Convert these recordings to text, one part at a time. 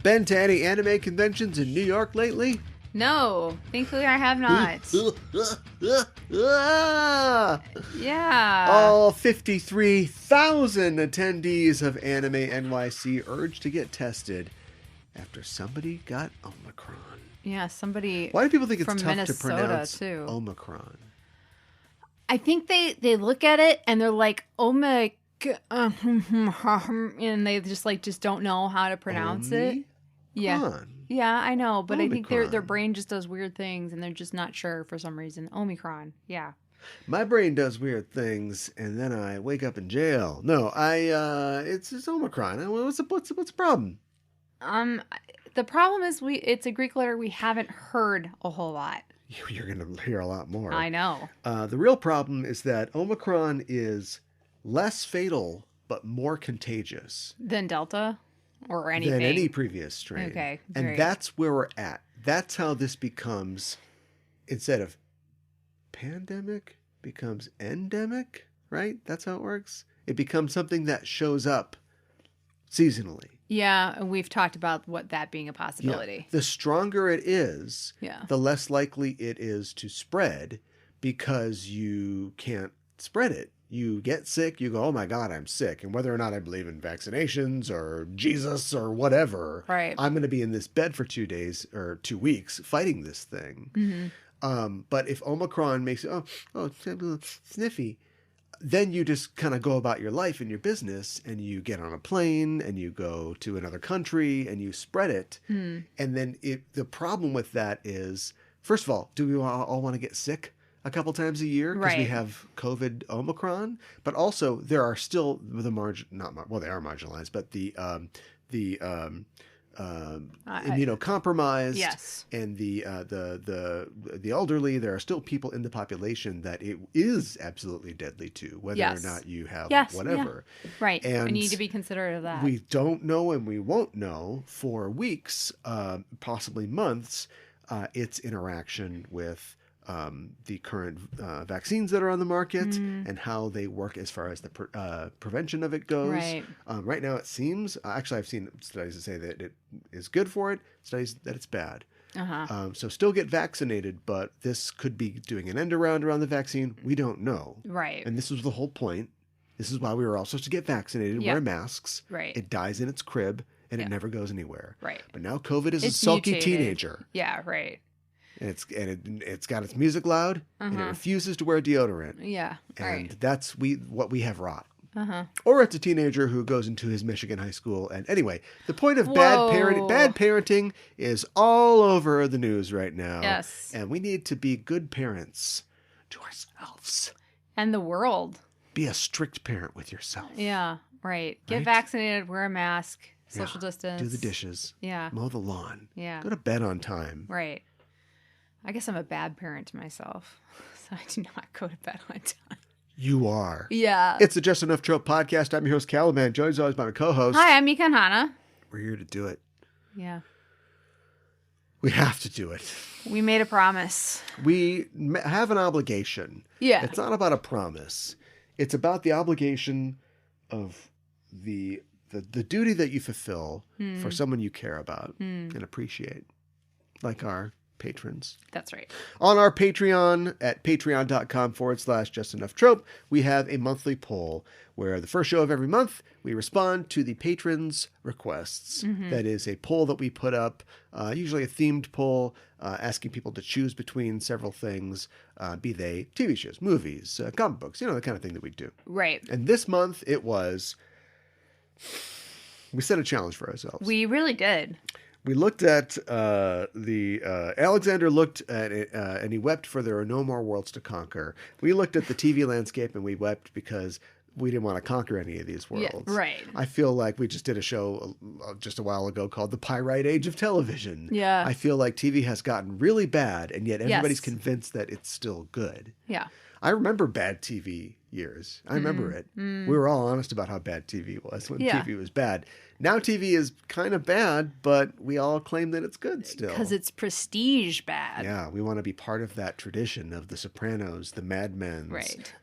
Been to any anime conventions in New York lately? No, thankfully I have not. Yeah. All 53,000 attendees of Anime NYC urged to get tested after somebody got Omicron. Yeah, somebody. Why do people think it's from tough Minnesota, to pronounce too. Omicron? I think they look at it and they're like, and they just don't know how to pronounce it. Yeah. Yeah, I know, but Omicron. I think their brain just does weird things and they're just not sure for some reason. Omicron. Yeah. My brain does weird things and then I wake up in jail. No, it's Omicron. What's the problem? The problem is it's a Greek letter we haven't heard a whole lot. You're going to hear a lot more. I know. The real problem is that Omicron is less fatal but more contagious than Delta or anything. Than any previous strain. Okay. And great. that's where we're at. That's how this becomes, instead of pandemic, becomes endemic, right? That's how it works. It becomes something that shows up seasonally. Yeah, and we've talked about that being a possibility. Yeah. The stronger it is, yeah. the less likely it is to spread because you can't spread it. You get sick, you go, oh my God, I'm sick. And whether or not I believe in vaccinations or Jesus or whatever, right. I'm going to be in this bed for 2 days or 2 weeks fighting this thing. Mm-hmm. But if Omicron makes it, sniffy, then you just kind of go about your life and your business and you get on a plane and you go to another country and you spread it. And then the problem with that is, first of all, do we all want to get sick a couple times a year because we have COVID Omicron? But also there are still they are marginalized, but the immunocompromised, yes, and the elderly. There are still people in the population that it is absolutely deadly to, whether or not you have whatever. Yeah. Right. And we need to be considerate of that. We don't know, and we won't know for weeks, possibly months, its interaction with the current vaccines that are on the market and how they work as far as the prevention of it goes. Right. Right now, it seems, actually, I've seen studies that say that it is good for it, studies that it's bad. So still get vaccinated, but this could be doing an end around the vaccine. We don't know. Right. And this was the whole point. This is why we were all supposed to get vaccinated, wear masks. Right. It dies in its crib, and it never goes anywhere. Right. But now COVID is a sulky teenager. Yeah, right. And it's got its music loud, and it refuses to wear deodorant. Yeah, and that's what we have wrought. Or it's a teenager who goes into his Michigan high school. And anyway, the point of bad parenting is all over the news right now. Yes, and we need to be good parents to ourselves and the world. Be a strict parent with yourself. Yeah, right. Get vaccinated. Wear a mask. Social distance. Do the dishes. Yeah. Mow the lawn. Yeah. Go to bed on time. Right. I guess I'm a bad parent to myself, so I do not go to bed on time. You are. Yeah. It's the Just Enough Trope podcast. I'm your host, Caliban. Joined as always by my co-host. Hi, I'm Mika and Hana. We're here to do it. Yeah. We have to do it. We made a promise. We have an obligation. Yeah. It's not about a promise. It's about the obligation of the duty that you fulfill for someone you care about and appreciate, like our patrons. That's right. On our Patreon at patreon.com/justenough-trope, we have a monthly poll where the first show of every month, we respond to the patrons' requests. That is a poll that we put up, usually a themed poll, asking people to choose between several things, be they TV shows, movies, comic books, the kind of thing that we do. Right. And this month it was, we set a challenge for ourselves. We really did. We looked at Alexander looked at it, and he wept for there are no more worlds to conquer. We looked at the TV landscape and we wept because we didn't want to conquer any of these worlds. Yeah, right. I feel like we just did a show just a while ago called The Pyrite Age of Television. Yeah. I feel like TV has gotten really bad, and yet everybody's convinced that it's still good. Yeah. I remember bad TV years. I remember it. We were all honest about how bad TV was when TV was bad. Now TV is kind of bad, but we all claim that it's good still. Because it's prestige bad. Yeah, we want to be part of that tradition of The Sopranos, The Mad Men,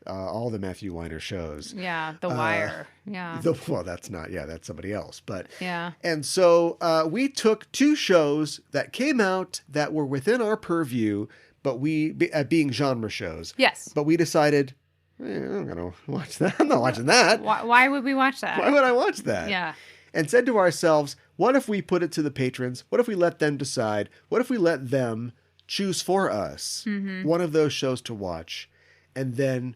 all the Matthew Weiner shows. Yeah, The Wire. Well, that's not, that's somebody else. But yeah. And so we took 2 shows that came out that were within our purview, but being genre shows. Yes. But we decided, I'm going to watch that. I'm not watching that. Why would we watch that? Why would I watch that? Yeah. And said to ourselves, what if we put it to the patrons? What if we let them decide? What if we let them choose for us one of those shows to watch? And then,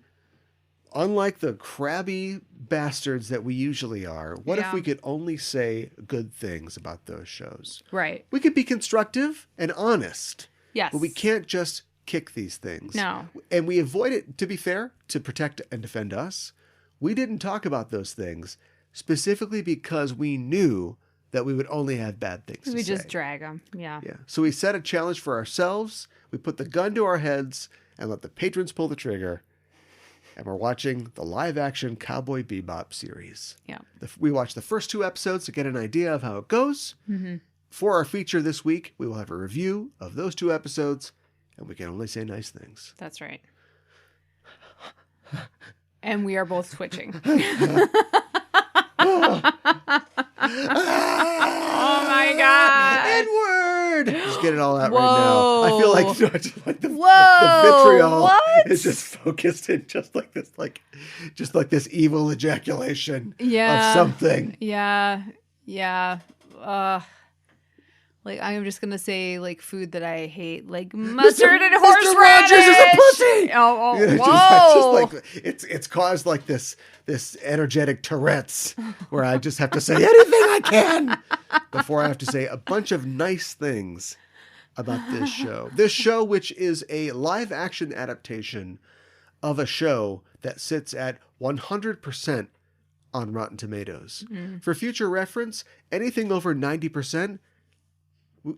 unlike the crabby bastards that we usually are, what if we could only say good things about those shows? Right. We could be constructive and honest. Yes. But we can't just kick these things. No. And we avoid it, to be fair, to protect and defend us. We didn't talk about those things specifically because we knew that we would only have bad things to say. We just drag them. Yeah. Yeah. So we set a challenge for ourselves. We put the gun to our heads and let the patrons pull the trigger. And we're watching the live-action Cowboy Bebop series. Yeah. We watched the first 2 episodes to get an idea of how it goes. For our feature this week, we will have a review of those 2 episodes, and we can only say nice things. That's right. And we are both twitching. Oh my God. N-word! Just get it all out right now. I feel like, the vitriol is just focused in just like this evil ejaculation of something. Yeah. Yeah. Like, I'm just going to say, like, food that I hate, like mustard and horseradish. Mr. Rogers is a pussy! Whoa! Just like, it's caused, like, this energetic Tourette's where I just have to say anything I can before I have to say a bunch of nice things about this show. This show, which is a live-action adaptation of a show that sits at 100% on Rotten Tomatoes. For future reference, anything over 90%,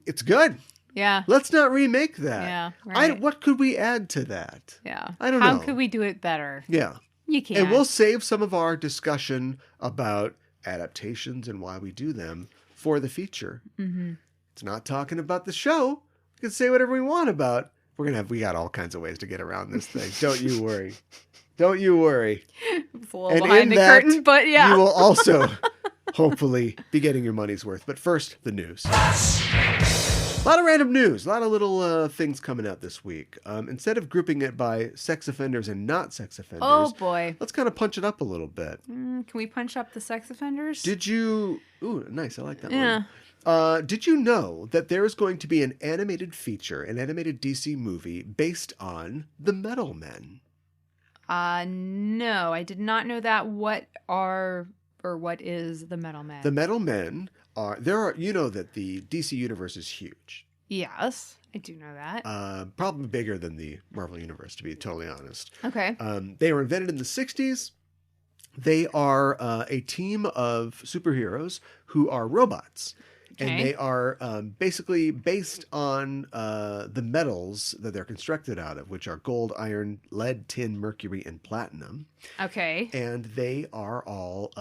it's good. Yeah. Let's not remake that. Yeah. Right. What could we add to that? Yeah. I don't know. How could we do it better? Yeah. You can't. And we'll save some of our discussion about adaptations and why we do them for the feature. It's not talking about the show. We can say whatever we want about. We got all kinds of ways to get around this thing. Don't you worry. Don't you worry. It's a little behind the curtain, but yeah. You will also hopefully be getting your money's worth. But first, the news. A lot of random news, a lot of little things coming out this week. Instead of grouping it by sex offenders and not sex offenders, oh boy, let's kind of punch it up a little bit. Can we punch up the sex offenders? Did you? Ooh, nice. I like that one. Did you know that there is going to be an animated feature, an animated DC movie based on the Metal Men? No, I did not know that. What is the Metal Men? The Metal Men are you know that the DC universe is huge. Yes, I do know that. Probably bigger than the Marvel universe, to be totally honest. Okay. They were invented in the 60s. They are a team of superheroes who are robots. Okay. And they are basically based on the metals that they're constructed out of, which are gold, iron, lead, tin, mercury, and platinum. Okay. And they are all,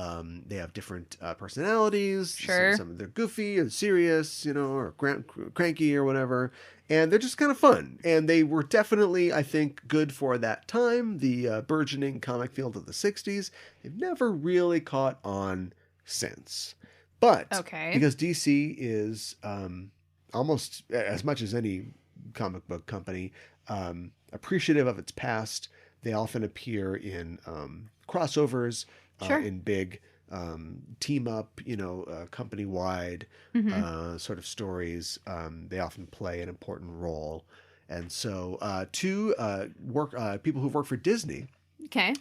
they have different personalities. Sure. Some of them are goofy and serious, or cranky or whatever. And they're just kind of fun. And they were definitely, I think, good for that time, the burgeoning comic field of the 60s. They've never really caught on since. But because DC is almost as much as any comic book company appreciative of its past, they often appear in crossovers, in big team up, company wide sort of stories. They often play an important role. And so two people who've worked for Disney,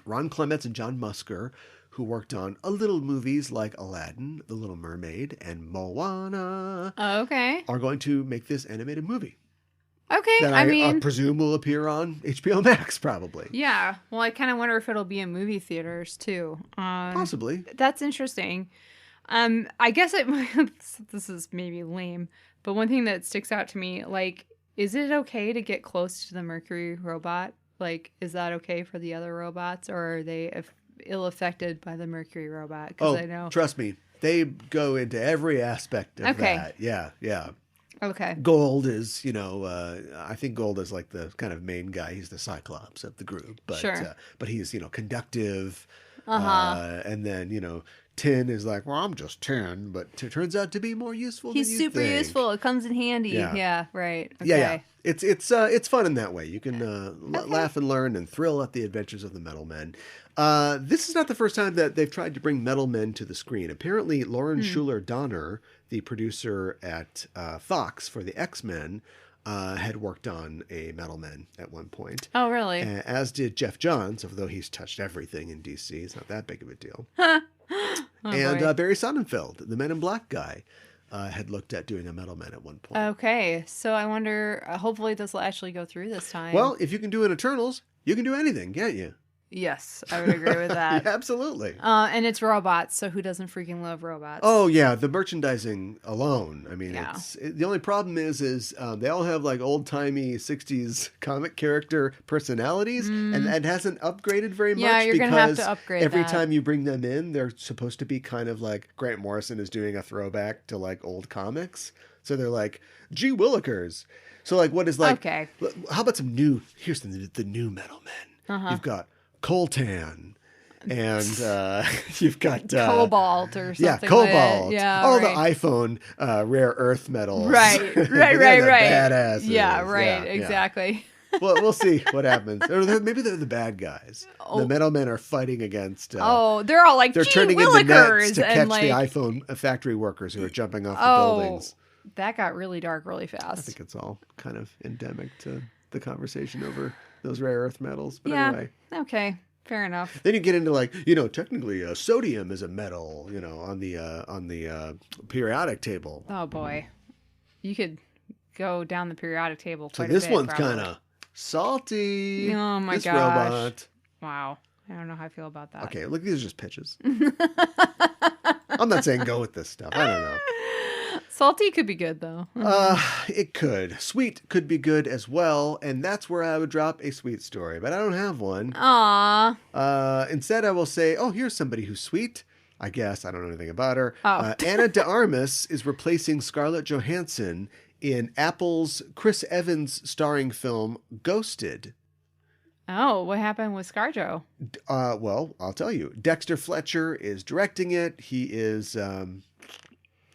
Ron Clements and John Musker, who worked on little movies like Aladdin, The Little Mermaid, and Moana, are going to make this animated movie. Okay, that I presume will appear on HBO Max, probably. Yeah, well, I kind of wonder if it'll be in movie theaters, too. Possibly. That's interesting. I guess this is maybe lame, but one thing that sticks out to me, like, is it okay to get close to the Mercury robot? Like, is that okay for the other robots, or are they ill affected by the Mercury robot? Oh, I know. Trust me, they go into every aspect of that. Yeah, yeah. Okay. Gold is, I think Gold is like the kind of main guy. He's the Cyclops of the group, but sure. But he's conductive. And then Tin is like, well, I'm just Tin, but it turns out to be more useful. He's than you super think. useful. It comes in handy. Yeah, right. Okay. Yeah. It's fun in that way. You can laugh and learn and thrill at the adventures of the Metal Men. This is not the first time that they've tried to bring Metal Men to the screen. Apparently, Lauren Schuler Donner, the producer at Fox for the X-Men, had worked on a Metal Men at one point. Oh, really? As did Jeff Johns, although he's touched everything in DC. It's not that big of a deal. And Barry Sonnenfeld, the Men in Black guy, had looked at doing a Metal Man at one point. Okay, so I wonder, hopefully this will actually go through this time. Well, if you can do an Eternals, you can do anything, can't you? Yes, I would agree with that. Absolutely. And it's robots, so who doesn't freaking love robots? Oh, yeah, the merchandising alone. I mean, the only problem is they all have like old-timey 60s comic character personalities, and that hasn't upgraded very much. Yeah, you're going to have to upgrade every time you bring them in, they're supposed to be kind of like Grant Morrison is doing a throwback to like old comics. So they're like, gee willikers. So like what is like, okay. How about some new, here's the new Metal Men. You've got Coltan, and you've got Cobalt or something. Yeah, Cobalt. Yeah, all the iPhone rare earth metals. Right. Badasses. Yeah, right. Exactly. Well, we'll see what happens. Or maybe they're the bad guys. The Metal Men are fighting against. They're all like, they're turning into nets to catch the iPhone factory workers who are jumping off the buildings. That got really dark really fast. I think it's all kind of endemic to the conversation over those rare earth metals. But yeah. Anyway. Okay. Fair enough. Then you get into like, technically sodium is a metal, on the periodic table. Oh boy. You could go down the periodic table quite a bit. So this one's kind of salty. Oh my gosh. Robot. Wow. I don't know how I feel about that. Okay, look, these are just pitches. I'm not saying go with this stuff. I don't know. Salty could be good, though. It could. Sweet could be good as well, and that's where I would drop a sweet story, but I don't have one. Aww. Instead, I will say, here's somebody who's sweet. I guess. I don't know anything about her. Oh. Ana de Armas is replacing Scarlett Johansson in Apple's Chris Evans starring film Ghosted. Oh, what happened with ScarJo? Well, I'll tell you. Dexter Fletcher is directing it. He is...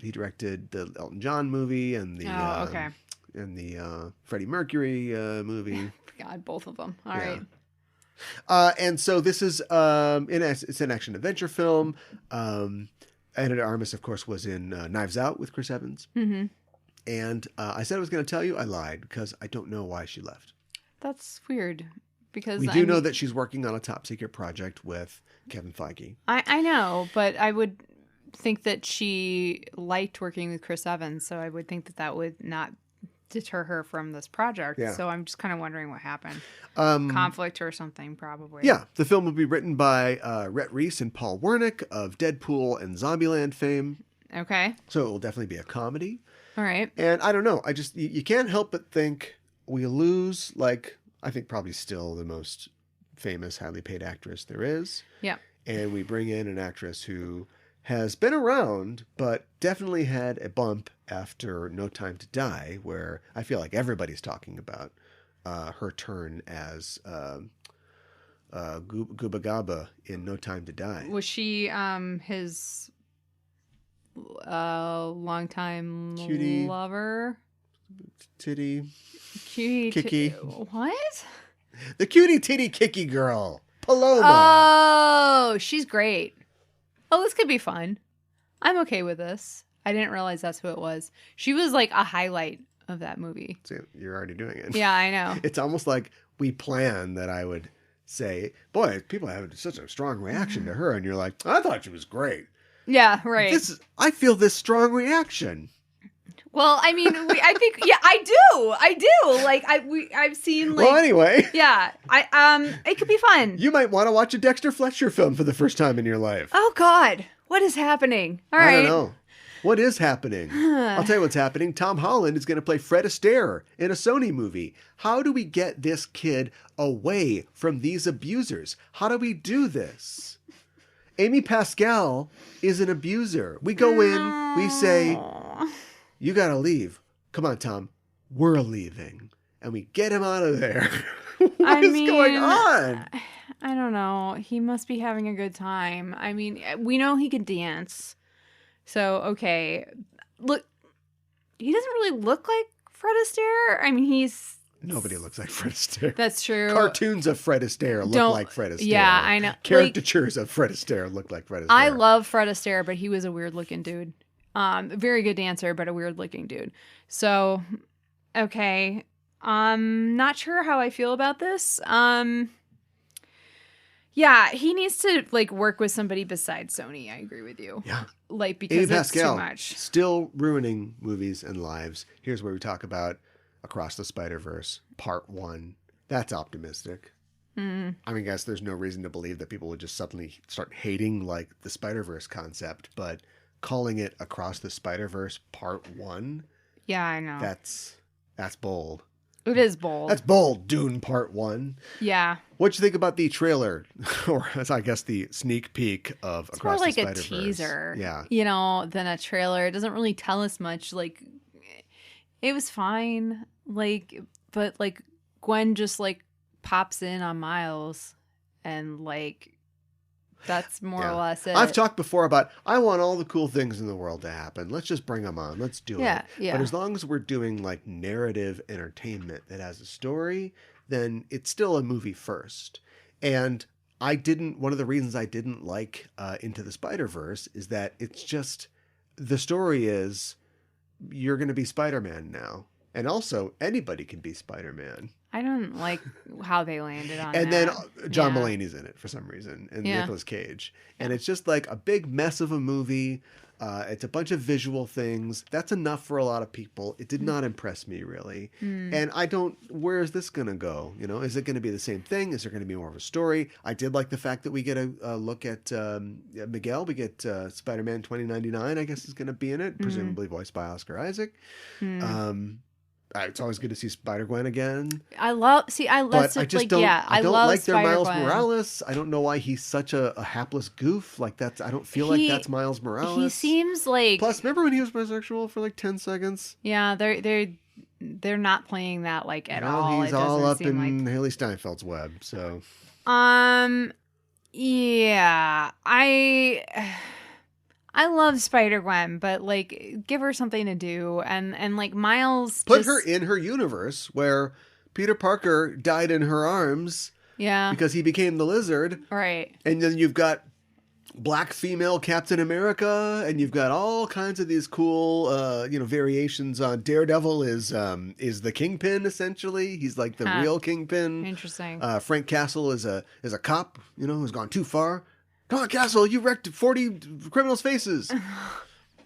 He directed the Elton John movie and the and the Freddie Mercury movie. God, both of them. All right. And so this is it's an action adventure film. Ana de Armas, of course, was in Knives Out with Chris Evans. Mm-hmm. And I said I was going to tell you. I lied because I don't know why she left. That's weird. Because we do know that she's working on a top secret project with Kevin Feige. I know, but I would think that she liked working with Chris Evans, so I would think that would not deter her from this project. Yeah. So I'm just kind of wondering what happened. Conflict or something, probably. Yeah, the film will be written by Rhett Reese and Paul Wernick of Deadpool and Zombieland fame. Okay. So it will definitely be a comedy. All right. And I don't know, I just you can't help but think we lose, like, I think probably still the most famous, highly paid actress there is. Yeah. And we bring in an actress who has been around, but definitely had a bump after No Time to Die, where I feel like everybody's talking about her turn as Gooba Gaba in No Time to Die. Was she his longtime cutie lover? Titty. Cutie. Kicky. What? The cutie titty kicky girl. Paloma. Oh, she's great. Oh, this could be fun. I'm okay with this. I didn't realize that's who it was. She was like a highlight of that movie. So you're already doing it. Yeah, I know. It's almost like we planned that I would say, boy, people have such a strong reaction to her. And you're like, I thought she was great. Yeah, right. I feel this strong reaction. Well, I mean, I think, yeah, I do. Like, I've seen, like... Well, anyway. Yeah, it could be fun. You might want to watch a Dexter Fletcher film for the first time in your life. Oh, God. What is happening? All right. I don't know. What is happening? I'll tell you what's happening. Tom Holland is going to play Fred Astaire in a Sony movie. How do we get this kid away from these abusers? How do we do this? Amy Pascal is an abuser. We go in, we say, you got to leave. Come on, Tom. We're leaving. And we get him out of there. What is going on? I don't know. He must be having a good time. I mean, we know he can dance. So, okay. Look, he doesn't really look like Fred Astaire. I mean, Nobody looks like Fred Astaire. That's true. Cartoons of Fred Astaire look like Fred Astaire. Yeah, I know. Caricatures of Fred Astaire look like Fred Astaire. I love Fred Astaire, but he was a weird-looking dude. Very good dancer, but a weird-looking dude. So, okay. Not sure how I feel about this. Yeah, he needs to work with somebody besides Sony. I agree with you. Yeah. Because Amy it's Pascal, too much. still ruining movies and lives. Here's where we talk about Across the Spider-Verse, Part 1. That's optimistic. I mean, guys, there's no reason to believe that people would just suddenly start hating the Spider-Verse concept, but calling it Across the Spider-Verse Part 1. Yeah, I know. That's bold. It is bold. That's bold, Dune Part 1. Yeah. What'd you think about the trailer, or I guess the sneak peak of It's Across more the Spider-Verse? It's more like a teaser, yeah. Than a trailer. It doesn't really tell us much. It was fine, but Gwen just pops in on Miles, and that's more or less it. I've talked before about I want all the cool things in the world to happen. Let's just bring them on. Let's do it. Yeah. But as long as we're doing narrative entertainment that has a story, then it's still a movie first. And one of the reasons I didn't like Into the Spider-Verse is that it's just, the story is you're going to be Spider-Man now. And also anybody can be Spider-Man. I don't like how they landed on and that. then John Mulaney's in it for some reason, and Nicolas Cage. And it's just a big mess of a movie. It's a bunch of visual things. That's enough for a lot of people. It did not impress me, really. And where is this going to go? Is it going to be the same thing? Is there going to be more of a story? I did like the fact that we get a look at Miguel. We get Spider-Man 2099, I guess, is going to be in it, presumably voiced by Oscar Isaac. It's always good to see Spider-Gwen again. I love I don't like their Spider-Gwen. Miles Morales. I don't know why he's such a hapless goof. I don't feel like that's Miles Morales. He seems like. Plus, remember when he was bisexual for 10 seconds? Yeah, they're not playing that at all. He's all up in Haley Steinfeld's web. So. Yeah, I love Spider-Gwen, but give her something to do, and Miles put her in her universe where Peter Parker died in her arms, because he became the Lizard, right? And then you've got Black female Captain America, and you've got all kinds of these cool, variations on Daredevil is the Kingpin essentially. He's the real Kingpin. Interesting. Frank Castle is a cop, who's gone too far. Come on, Castle, you wrecked 40 criminals' faces.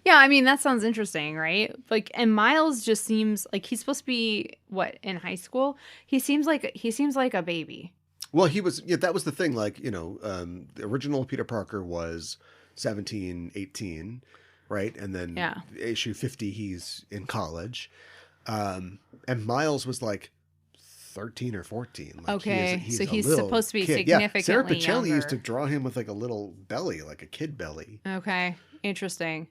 Yeah, I mean, that sounds interesting, right? And Miles just seems like he's supposed to be, in high school? He seems like a baby. Well, he was, that was the thing. The original Peter Parker was 17, 18, right? And then issue 50, he's in college. And Miles was 13 or 14. He's supposed to be kid. significantly Sarah Pichelli younger. used to draw him with a little belly, like a kid belly. Okay, interesting.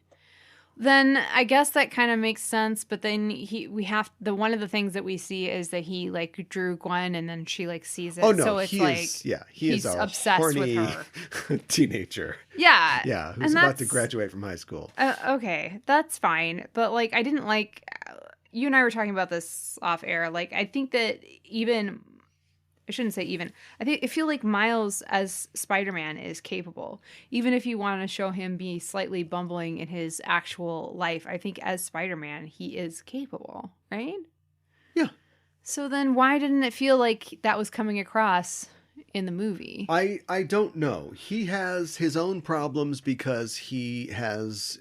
Then I guess that kind of makes sense. But then one of the things that we see is that he drew Gwen, and then she sees it. Oh no, so it's he's obsessed horny with her teenager. Yeah, who's about to graduate from high school. Okay, that's fine. But I didn't like. You and I were talking about this off air. I think that I feel like Miles as Spider-Man is capable. Even if you want to show him be slightly bumbling in his actual life, I think as Spider-Man, he is capable, right? Yeah. So then why didn't it feel like that was coming across in the movie? I don't know. He has his own problems because he has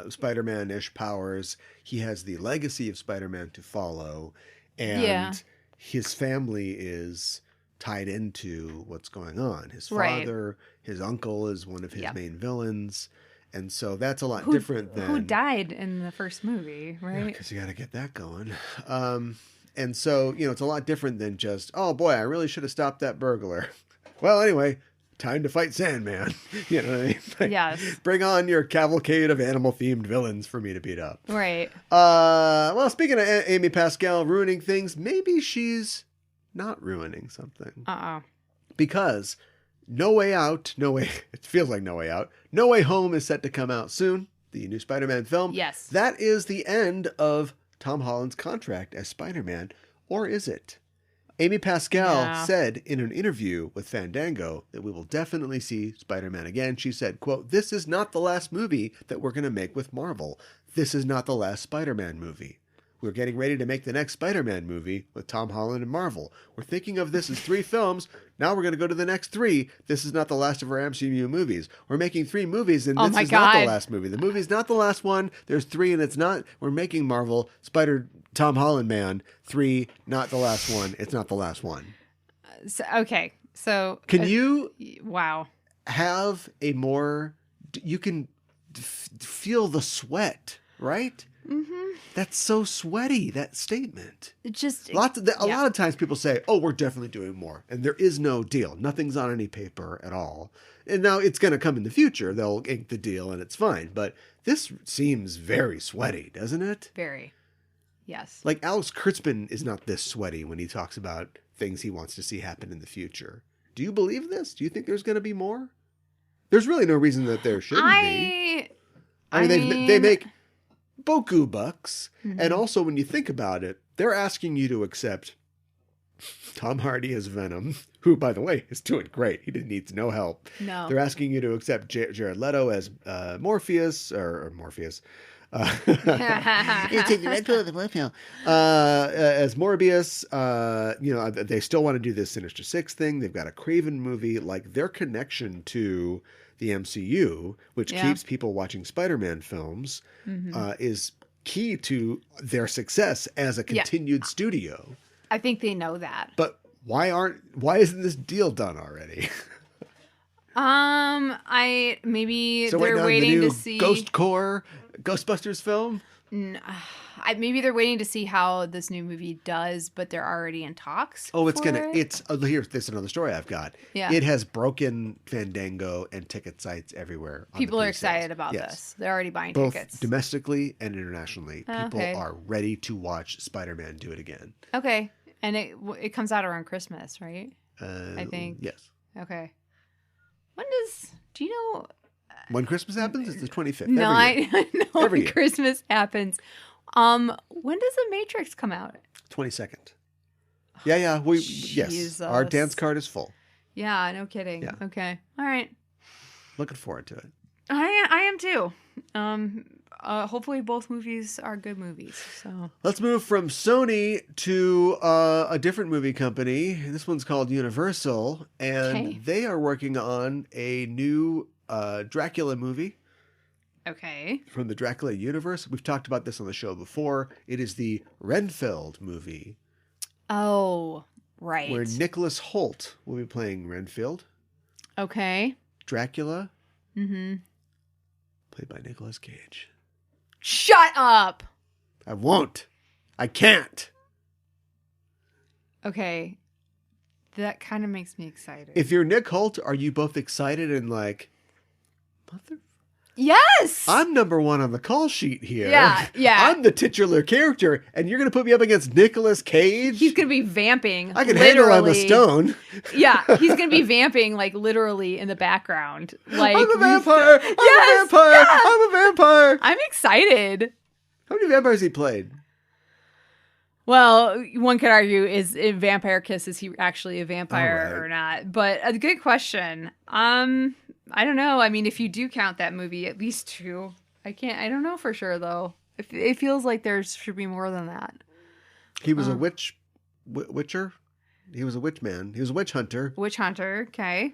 Spider-Man-ish powers. He has the legacy of Spider-Man to follow. And his family is tied into what's going on. His father, his uncle is one of his main villains. And so that's a lot different than... Who died in the first movie, right? Because you got to get that going. And so, it's a lot different than just, oh boy, I really should have stopped that burglar. Well, anyway, time to fight Sandman. You know what I mean? Like, yes. Bring on your cavalcade of animal-themed villains for me to beat up. Right. Well, speaking of Amy Pascal ruining things, maybe she's not ruining something. Because it feels like No Way Out. No Way Home is set to come out soon. The new Spider-Man film. Yes. That is the end of Tom Holland's contract as Spider-Man. Or is it? Amy Pascal said in an interview with Fandango that we will definitely see Spider-Man again. She said, quote, "This is not the last movie that we're going to make with Marvel. This is not the last Spider-Man movie. We're getting ready to make the next Spider-Man movie with Tom Holland and Marvel. We're thinking of this as 3 films. Now we're going to go to the next 3. This is not the last of our MCU movies. We're making 3 movies, and this is not the last movie. The movie's not the last one. There's 3, and it's not. We're making Marvel Tom Holland Man 3, not the last one. It's not the last one." So can you? Wow. Have a more? You can feel the sweat, right? Mm-hmm. That's so sweaty, that statement. It just... A lot of times people say, oh, we're definitely doing more. And there is no deal. Nothing's on any paper at all. And now it's going to come in the future. They'll ink the deal and it's fine. But this seems very sweaty, doesn't it? Very. Yes. Like Alex Kurtzman is not this sweaty when he talks about things he wants to see happen in the future. Do you believe this? Do you think there's going to be more? There's really no reason that there shouldn't be. I mean, they make boku bucks. Mm-hmm. And also when you think about it, they're asking you to accept Tom Hardy as Venom, who, by the way, is doing great. He needs no help. No. They're asking you to accept Jared Leto as Morpheus, or Morpheus. You take the red pill or the blue pill. As Morbius, they still want to do this Sinister Six thing. They've got a Craven movie. Like, their connection to the MCU, which keeps people watching Spider-Man films, is key to their success as a continued studio. I think they know that. But why isn't this deal done already? They're waiting to see Ghost Core Ghostbusters film. Maybe they're waiting to see how this new movie does, but they're already in talks. Oh, here's another story I've got. Yeah. It has broken Fandango and ticket sites everywhere. People are excited about this. They're already buying both tickets. Domestically and internationally. People are ready to watch Spider-Man do it again. Okay. And it comes out around Christmas, right? I think. Yes. Okay. Do you know when Christmas happens? It's the 25th. No, I know every when year. Christmas happens. When does The Matrix come out? 22nd. Yeah. Yes. Our dance card is full. Yeah, no kidding. Yeah. Okay. All right. Looking forward to it. I am too. Hopefully both movies are good movies. So let's move from Sony to a different movie company. This one's called Universal, and they are working on a new Dracula movie. Okay. From the Dracula universe. We've talked about this on the show before. It is the Renfield movie. Oh, right. Where Nicholas Hoult will be playing Renfield. Okay. Dracula. Mm-hmm. Played by Nicolas Cage. Shut up! I won't. I can't. Okay. That kind of makes me excited. If you're Nick Hoult, are you both excited and like, mother? Yes! I'm number 1 on the call sheet here. Yeah. I'm the titular character, and you're going to put me up against Nicolas Cage? He's going to be vamping. I can handle Emma Stone. Yeah, he's going to be vamping, like, literally in the background. Like, I'm a vampire! I'm a vampire! I'm excited. How many vampires he played? Well, one could argue, is in Vampire Kiss, is he actually a vampire or not? But a good question. I don't know. I mean, if you do count that movie, at least 2. I don't know for sure, though. It feels like there should be more than that. He was a witcher? He was a witch man. He was a witch hunter. Witch hunter, okay.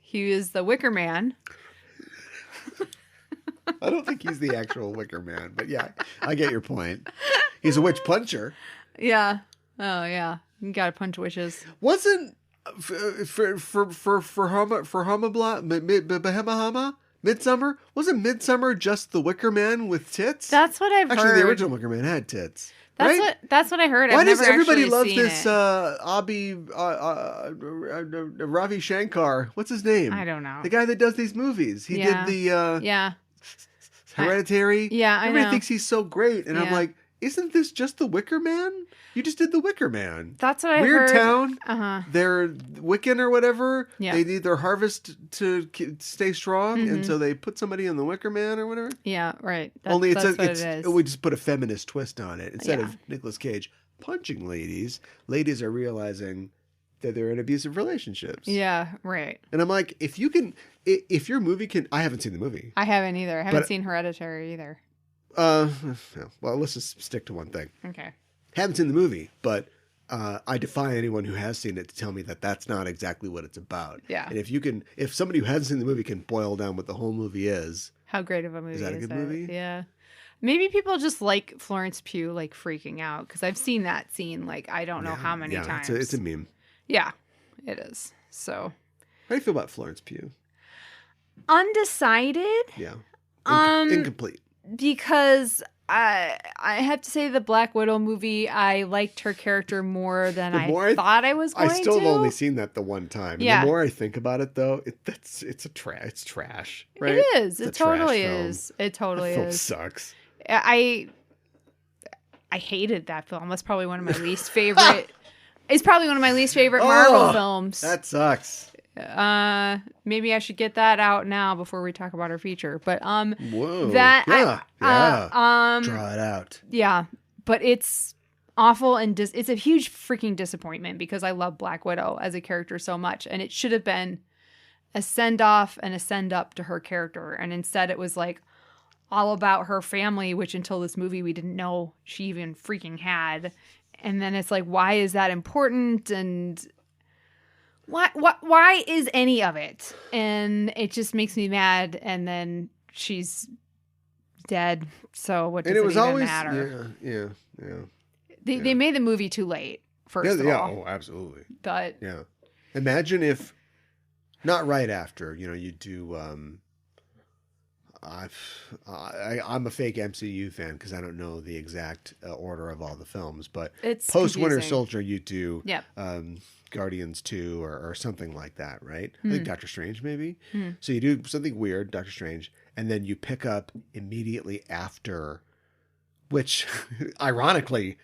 He was the Wicker Man. I don't think he's the actual Wicker Man, but yeah, I get your point. He's a witch puncher. Yeah. Oh, yeah. You gotta punch witches. Wasn't Midsummer? Wasn't Midsummer just the Wicker Man with tits? That's what I've heard. Actually, the original Wicker Man had tits. That's what I heard. Why I've does never everybody love this Ravi Shankar? What's his name? I don't know. The guy that does these movies. He did the Hereditary. Everybody thinks he's so great, and I'm like, isn't this just the Wicker Man? You just did the Wicker Man. That's what I heard. Weird Town. Uh-huh. They're Wiccan or whatever. Yeah. They need their harvest to stay strong, and so they put somebody in the Wicker Man or whatever. Yeah, right. Only it is. We just put a feminist twist on it. Instead of Nicolas Cage punching ladies are realizing that they're in abusive relationships. Yeah, right. And I'm like, if your movie can... I haven't seen the movie. I haven't either. I haven't seen Hereditary either. Well, let's just stick to one thing. Okay. Haven't seen the movie, but I defy anyone who has seen it to tell me that that's not exactly what it's about. Yeah. And if somebody who hasn't seen the movie can boil down what the whole movie is. How great of a movie is that? Is that a good movie? Yeah. Maybe people just like Florence Pugh, like freaking out, because I've seen that scene, like, I don't know how many times. It's a meme. Yeah, it is. So. How do you feel about Florence Pugh? Undecided. Yeah. Incomplete. Because I have to say the Black Widow movie, I liked her character more than I thought I was going to. I still have only seen that the one time. Yeah. And the more I think about it, though, it's trash. Right? It is. It totally is. It totally is. It sucks. I hated that film. That's probably one of my least favorite. It's probably one of my least favorite Marvel films. That sucks. Maybe I should get that out now before we talk about our feature. But whoa, that draw it out. Yeah, but it's awful and it's a huge freaking disappointment because I love Black Widow as a character so much, and it should have been a send off and a send up to her character, and instead it was like all about her family, which until this movie we didn't know she even freaking had. And then it's like, why is that important? And why is any of it? And it just makes me mad. And then she's dead. So what does it even matter? Yeah. They made the movie too late, first of all. Oh, absolutely. But yeah. Imagine if, not right after, you do... I'm a fake MCU fan because I don't know the exact order of all the films, but it's post Winter Soldier you do yep. Guardians 2 or something like that, right? I think Doctor Strange maybe. So you do something weird, Doctor Strange, and then you pick up immediately after, which ironically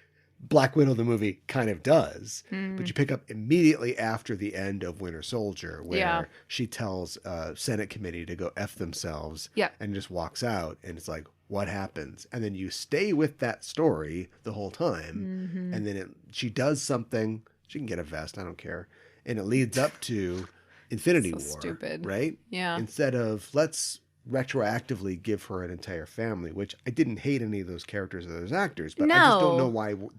Black Widow the movie kind of does, but you pick up immediately after the end of Winter Soldier where she tells Senate committee to go F themselves and just walks out, and it's like, what happens? And then you stay with that story the whole time, and then she does something, she can get a vest, I don't care, and it leads up to Infinity War. Stupid. Right? Yeah. Instead of, let's retroactively give her an entire family, which I didn't hate any of those characters or those actors, but I just don't know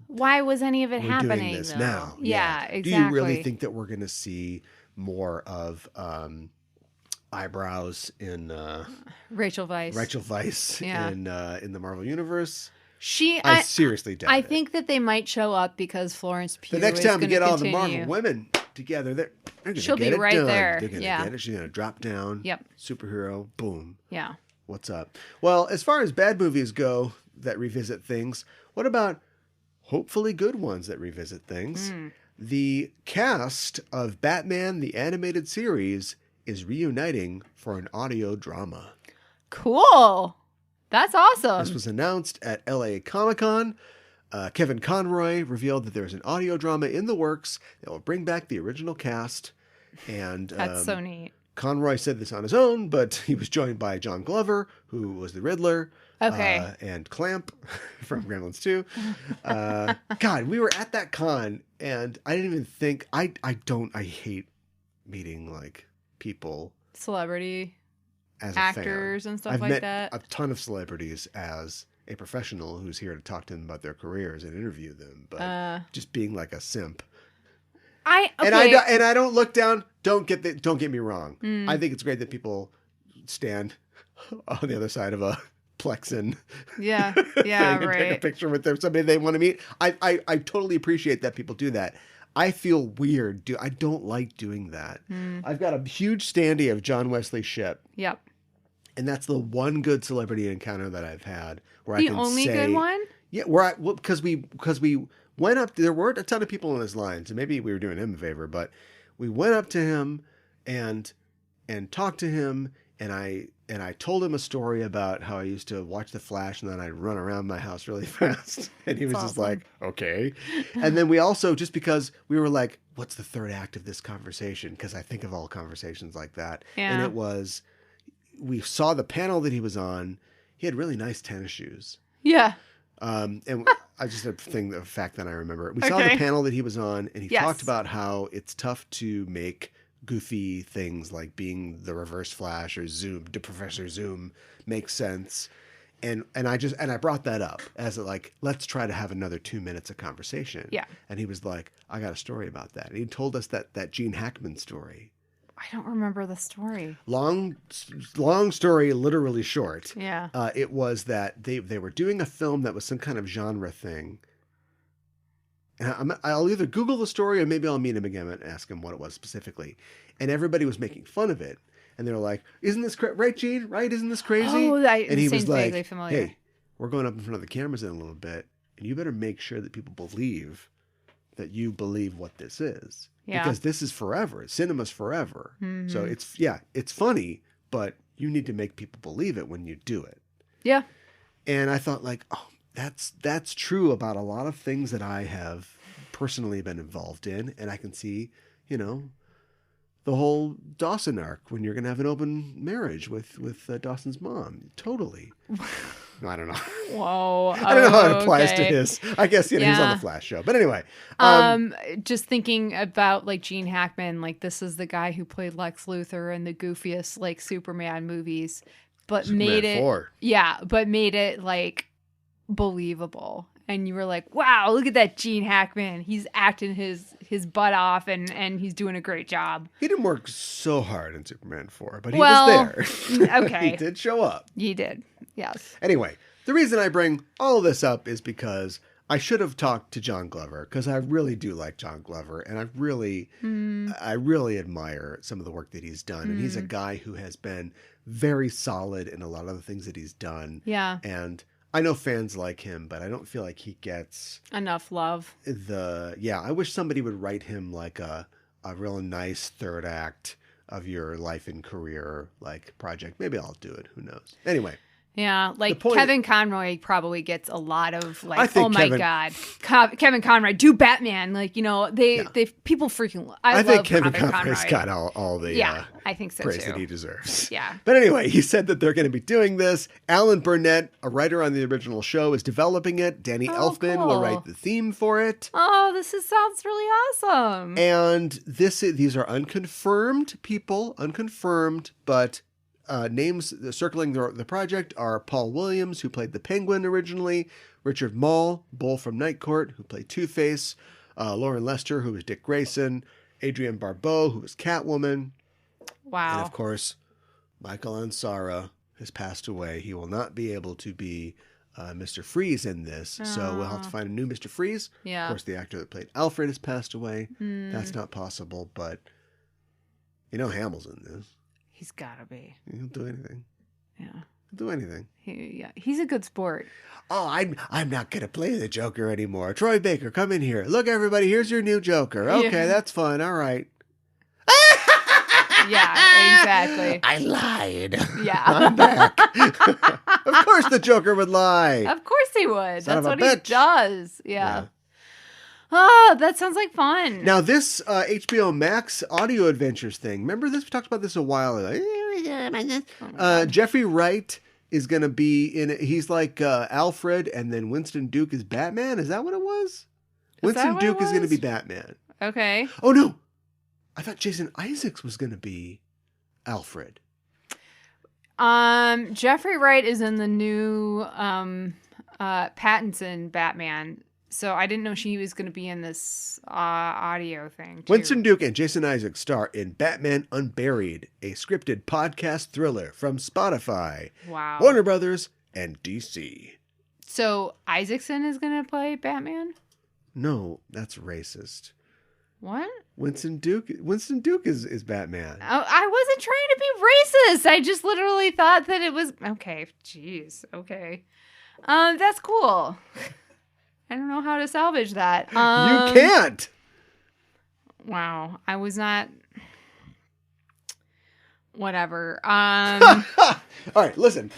why was any of it happening doing this though? now. Yeah, exactly. Do you really think that we're going to see more of eyebrows in Rachel Weisz in the Marvel universe? I seriously doubt I think that they might show up because Florence Pugh. The next time we get all the Marvel women together, they're gonna She'll get be it right done. there. They're gonna get it. She's gonna drop down. Yep. Superhero. Boom. Yeah. What's up? Well, as far as bad movies go that revisit things, what about hopefully good ones that revisit things? The cast of Batman the Animated Series is reuniting for an audio drama. Cool. That's awesome. This was announced at LA Comic-Con. Kevin Conroy revealed that there's an audio drama in the works that will bring back the original cast. And that's so neat. Conroy said this on his own, but he was joined by John Glover, who was the Riddler. Okay. And Clamp from Gremlins 2. God, we were at that con, and I didn't even think... I hate meeting, like, people... Celebrity as actors and stuff I've like met that. A ton of celebrities as a professional who's here to talk to them about their careers and interview them, but just being like a simp. And I don't look down. Don't get me wrong. I think it's great that people stand on the other side of a Plexin. Yeah, and take a picture with somebody they want to meet. I totally appreciate that people do that. I feel weird. I don't like doing that. I've got a huge standee of John Wesley Shipp. Yep. And that's the one good celebrity encounter that I've had where the I can only say, good one? Yeah, because we went up. There weren't a ton of people in his line, so maybe we were doing him a favor. But we went up to him and talked to him, and I told him a story about how I used to watch The Flash, and then I'd run around my house really fast, and he was just like, okay. And then we also, just because we were like, what's the third act of this conversation? Because I think of all conversations like that, and it was. We saw the panel that he was on. He had really nice tennis shoes. Yeah. And I just a fact that I remember. We saw the panel that he was on, and he talked about how it's tough to make goofy things like being the Reverse Flash or Zoom, to Professor Zoom, make sense. And I brought that up as let's try to have another 2 minutes of conversation. Yeah. And he was like, I got a story about that. And he told us that Gene Hackman story. I don't remember the story. Long story, literally short. Yeah. It was that they were doing a film that was some kind of genre thing. And I'll either Google the story or maybe I'll meet him again and ask him what it was specifically. And everybody was making fun of it. And they were like, isn't this right, Gene? Right? Isn't this crazy? Oh, and he was like, familiar. hey, we're going up in front of the cameras in a little bit. And you better make sure that people believe that you believe what this is. Yeah. Because this is forever. Cinema's forever. Mm-hmm. So it's funny, but you need to make people believe it when you do it. Yeah. And I thought that's true about a lot of things that I have personally been involved in. And I can see, the whole Dawson arc when you're going to have an open marriage with Dawson's mom. Totally. I don't know. Whoa. I don't know how it applies to his. I guess he's on the Flash show. But anyway. Just thinking about Gene Hackman, this is the guy who played Lex Luthor in the goofiest Superman movies, but made it believable. And you were like, wow, look at that Gene Hackman. He's acting his butt off and he's doing a great job. He didn't work so hard in Superman 4, but he was there. Okay. He did show up. He did. Yes. Anyway, the reason I bring all of this up is because I should have talked to John Glover, because I really do like John Glover, and I really admire some of the work that he's done. And he's a guy who has been very solid in a lot of the things that he's done. Yeah. And I know fans like him, but I don't feel like he gets enough love. I wish somebody would write him a real nice third act of your life and career project. Maybe I'll do it. Who knows? Anyway. Yeah, Kevin Conroy probably gets a lot of oh my God, Kevin Conroy, do Batman. They people freaking. I think Kevin Conroy's got all the I think so praise too. that he deserves. Yeah. But anyway, he said that they're going to be doing this. Alan Burnett, a writer on the original show, is developing it. Danny Elfman will write the theme for it. Oh, sounds really awesome. And these are unconfirmed people, but. Names circling the project are Paul Williams, who played the Penguin originally, Richard Mall, Bull from Night Court, who played Two-Face, Lauren Lester, who was Dick Grayson, Adrienne Barbeau, who was Catwoman. Wow. And of course, Michael Ansara has passed away. He will not be able to be Mr. Freeze in this, so we'll have to find a new Mr. Freeze. Yeah. Of course, the actor that played Alfred has passed away. That's not possible, but Hamill's in this. He's got to be. He'll do anything. Yeah. He'll do anything. He's a good sport. Oh, I'm not going to play the Joker anymore. Troy Baker, come in here. Look, everybody, here's your new Joker. Okay, that's fun. All right. Yeah, exactly. I lied. Yeah. I'm back. Of course the Joker would lie. Of course he would. Son That's what bitch. He does. Yeah. Oh, that sounds like fun. Now, this HBO Max audio adventures thing, remember this? We talked about this a while ago. Jeffrey Wright is going to be in it. He's like Alfred, and then Winston Duke is Batman. Is that what it was? Winston Duke is going to be Batman. Okay. Oh, no. I thought Jason Isaacs was going to be Alfred. Jeffrey Wright is in the new Pattinson Batman. So I didn't know she was going to be in this audio thing, too. Winston Duke and Jason Isaacs star in Batman Unburied, a scripted podcast thriller from Spotify, wow, Warner Brothers, and DC. So Isaacson is going to play Batman? No, that's racist. What? Winston Duke is Batman. Oh, I wasn't trying to be racist. I just literally thought that it was okay. Jeez. Okay. That's cool. I don't know how to salvage that. You can't. Wow. I was not. Whatever. All right. Listen.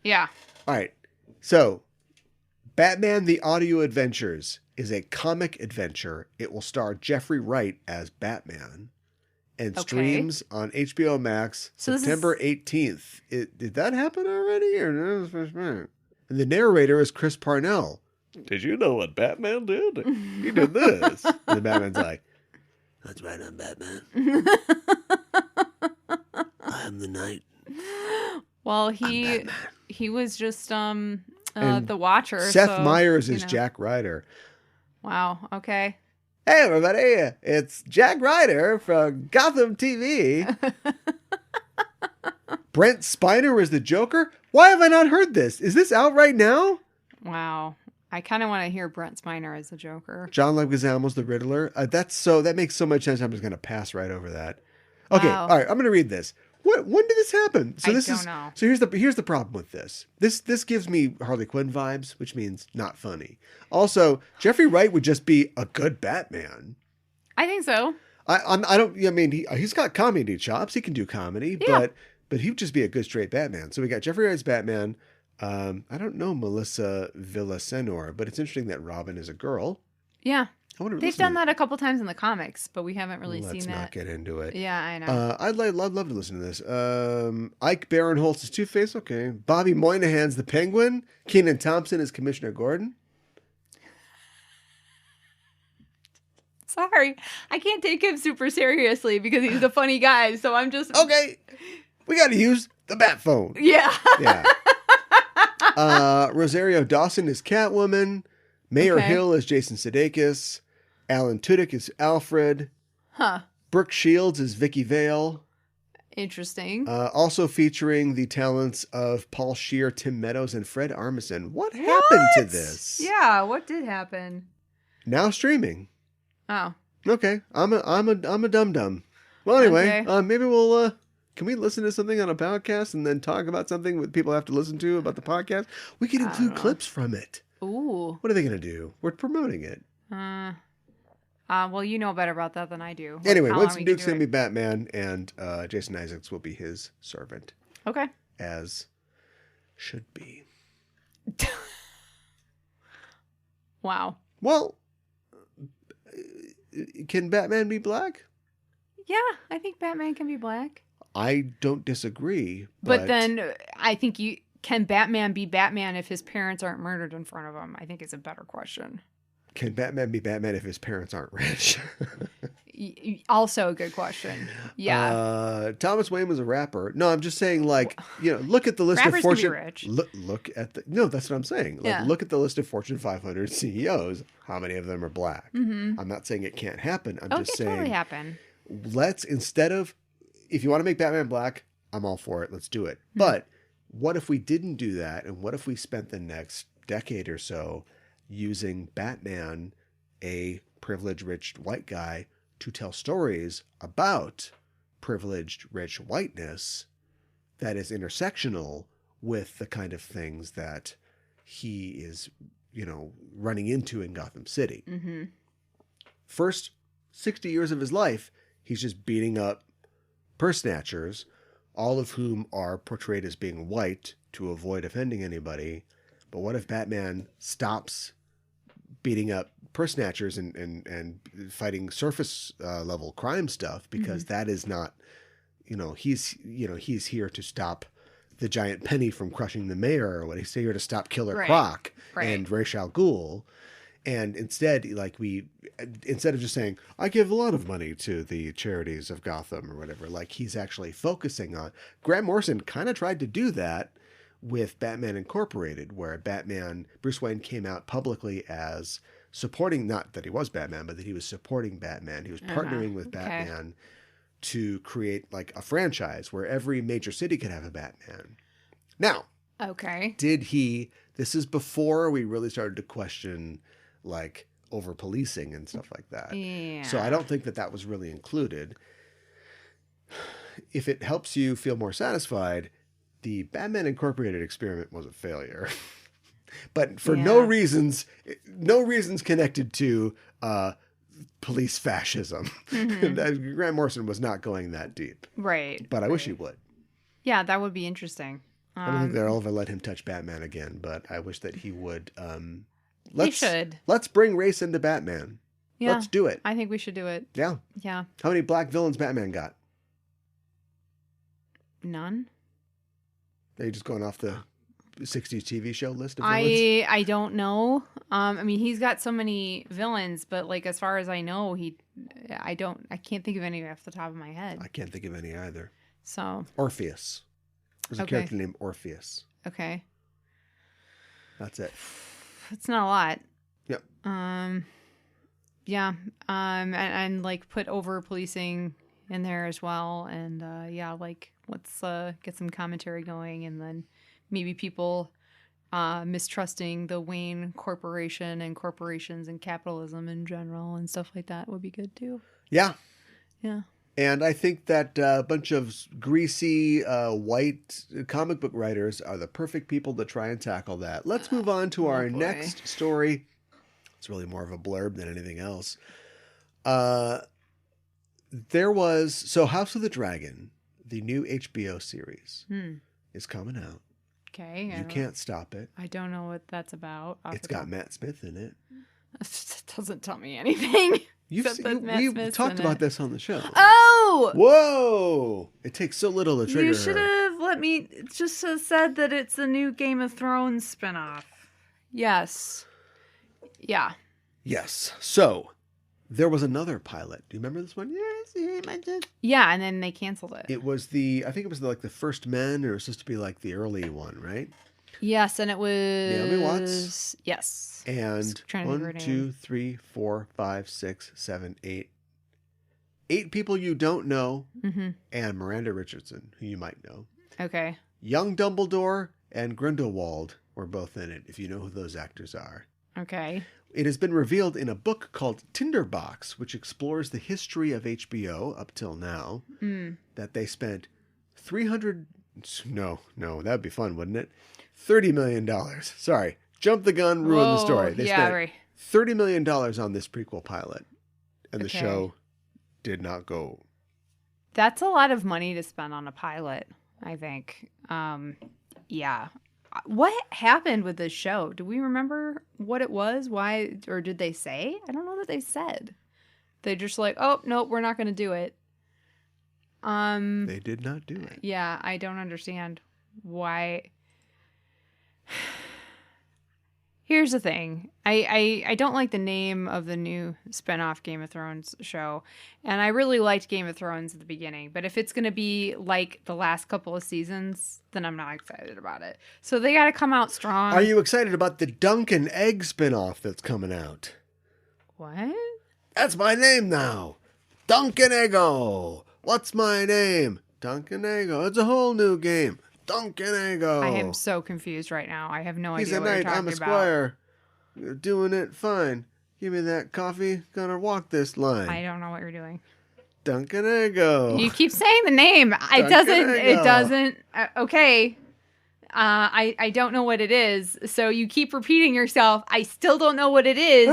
Yeah. All right. So, Batman: The Audio Adventures is a comic adventure. It will star Jeffrey Wright as Batman and streams on HBO Max September 18th. Did that happen already? Or no? And the narrator is Chris Parnell. Did you know what Batman did? He did this. And the Batman's like, that's right, I'm Batman. I am the Knight. Well, he was just the Watcher. Seth Meyers is Jack Ryder. Wow. Okay. Hey, everybody. It's Jack Ryder from Gotham TV. Brent Spiner is the Joker. Why have I not heard this? Is this out right now? Wow. I kind of want to hear Brent Spiner as the Joker. John Leguizamo's the Riddler. That makes so much sense. I'm just going to pass right over that. Okay. Wow. All right. I'm going to read this. When did this happen? I don't know. So here's the problem with this. This gives me Harley Quinn vibes, which means not funny. Also, Jeffrey Wright would just be a good Batman. I think so. He's got comedy chops. He can do comedy, but he would just be a good straight Batman. So we got Jeffrey Wright's Batman. I don't know Melissa Villasenor, but it's interesting that Robin is a girl. Yeah. They've done that a couple times in the comics, but we haven't really seen that. Let's not get into it. Yeah, I know. I'd love to listen to this. Ike Barinholtz is Two-Face. Okay. Bobby Moynihan's the Penguin. Kenan Thompson is Commissioner Gordon. Sorry. I can't take him super seriously because he's a funny guy, so I'm just... Okay. We got to use the bat phone. Yeah. Yeah. Rosario Dawson is Catwoman. Mayor Hill is Jason Sudeikis. Alan Tudyk is Alfred. Huh. Brooke Shields is Vicky Vale. Interesting. Also featuring the talents of Paul Scheer, Tim Meadows, and Fred Armisen. What happened to this? Yeah, what did happen? Now streaming. Oh. Okay. I'm a dum-dum. Well, anyway, maybe we'll... Can we listen to something on a podcast and then talk about something that people have to listen to about the podcast? We can include clips from it. Ooh. What are they going to do? We're promoting it. Well, you know better about that than I do. Anyway, Winston Duke's going to be Batman, and Jason Isaacs will be his servant. Okay. As should be. Wow. Well, can Batman be black? Yeah, I think Batman can be black. I don't disagree. But then I think can Batman be Batman if his parents aren't murdered in front of him? I think it's a better question. Can Batman be Batman if his parents aren't rich? Also a good question. Yeah. Thomas Wayne was a rapper. No, I'm just saying, look at the list Rappers of Fortune. Can be rich. Look at the. No, that's what I'm saying. Look at the list of Fortune 500 CEOs. How many of them are black? Mm-hmm. I'm not saying it can't happen. I'm just saying. Totally happen. If you want to make Batman black, I'm all for it. Let's do it. Mm-hmm. But what if we didn't do that? And what if we spent the next decade or so using Batman, a privileged, rich white guy, to tell stories about privileged, rich whiteness that is intersectional with the kind of things that he is, running into in Gotham City. Mm-hmm. First 60 years of his life, he's just beating up purse snatchers, all of whom are portrayed as being white to avoid offending anybody. But what if Batman stops beating up purse snatchers and fighting surface level crime stuff, because that is not, he's here to stop the giant penny from crushing the mayor, or what he's here to stop Killer Croc and Ra's al Ghul. And instead of just saying, I give a lot of money to the charities of Gotham or whatever, he's actually focusing on. Grant Morrison kind of tried to do that with Batman Incorporated, where Bruce Wayne came out publicly as supporting, not that he was Batman, but that he was supporting Batman. He was partnering with Batman to create a franchise where every major city could have a Batman. Now, this is before we really started to question over policing and stuff like that. Yeah. So I don't think that was really included. If it helps you feel more satisfied, the Batman Incorporated experiment was a failure. But for no reasons connected to police fascism. Mm-hmm. Grant Morrison was not going that deep. Right. But I wish he would. Yeah, that would be interesting. I don't think they'll ever let him touch Batman again, but I wish that he would. He should. Let's bring race into Batman. Yeah, let's do it. I think we should do it. Yeah. Yeah. How many black villains Batman got? None. Are you just going off the 60s TV show list of villains? I don't know. I mean, he's got so many villains, but like as far as I know, I can't think of any off the top of my head. I can't think of any either. So Orpheus. There's a character named Orpheus. Okay. That's it. It's not a lot. Yep. Yeah. And like put over policing in there as well, and like let's get some commentary going, and then maybe people mistrusting the Wayne Corporation and corporations and capitalism in general and stuff like that would be good too. Yeah. Yeah. And I think that a bunch of greasy white comic book writers are the perfect people to try and tackle that. Let's move on to our next story. It's really more of a blurb than anything else. House of the Dragon, the new HBO series, is coming out. Okay. You can't stop it. I don't know what that's about. It's got Matt Smith in it. It doesn't tell me anything. We've talked about this on the show. Oh! Whoa! It takes so little to trigger You should have let me just have said that it's a new Game of Thrones spinoff. Yes. Yeah. Yes. So, there was another pilot. Do you remember this one? Yes. Yeah, and then they canceled it. It was I think it was like the First Men, or it was supposed to be like the early one, right? Yes, and it was Naomi Watts. Yes. And 1, 2, 3, 4, 5, 6, 7, 8. 8 people you don't know, and Miranda Richardson, who you might know. Okay. Young Dumbledore and Grindelwald were both in it, if you know who those actors are. Okay. It has been revealed in a book called Tinderbox, which explores the history of HBO up till now, that they spent that'd be fun, wouldn't it? $30 million. Sorry. Jump the gun, ruin the story. They spent $30 million on this prequel pilot, and the show did not go. That's a lot of money to spend on a pilot, I think. Yeah. What happened with this show? Do we remember what it was? Why? Or did they say? I don't know that they said. They just like, oh, nope, we're not going to do it. They did not do it. Yeah, I don't understand why. Here's the thing. I don't like the name of the new spinoff Game of Thrones show. And I really liked Game of Thrones at the beginning. But if it's going to be like the last couple of seasons, then I'm not excited about it. So they got to come out strong. Are you excited about the Dunk and Egg spinoff that's coming out? What? That's my name now. Dunk and Eggo. What's my name? Dunk and Eggo. It's a whole new game. Dunk and Eggo. I am so confused right now. I have no idea what He's a you're knight, talking I'm a about. squire. You're doing it fine. Give me that coffee. Gonna walk this line. I don't know what you're doing. Dunk and Eggo. You keep saying the name. It doesn't. Okay. I don't know what it is. So you keep repeating yourself. I still don't know what it is.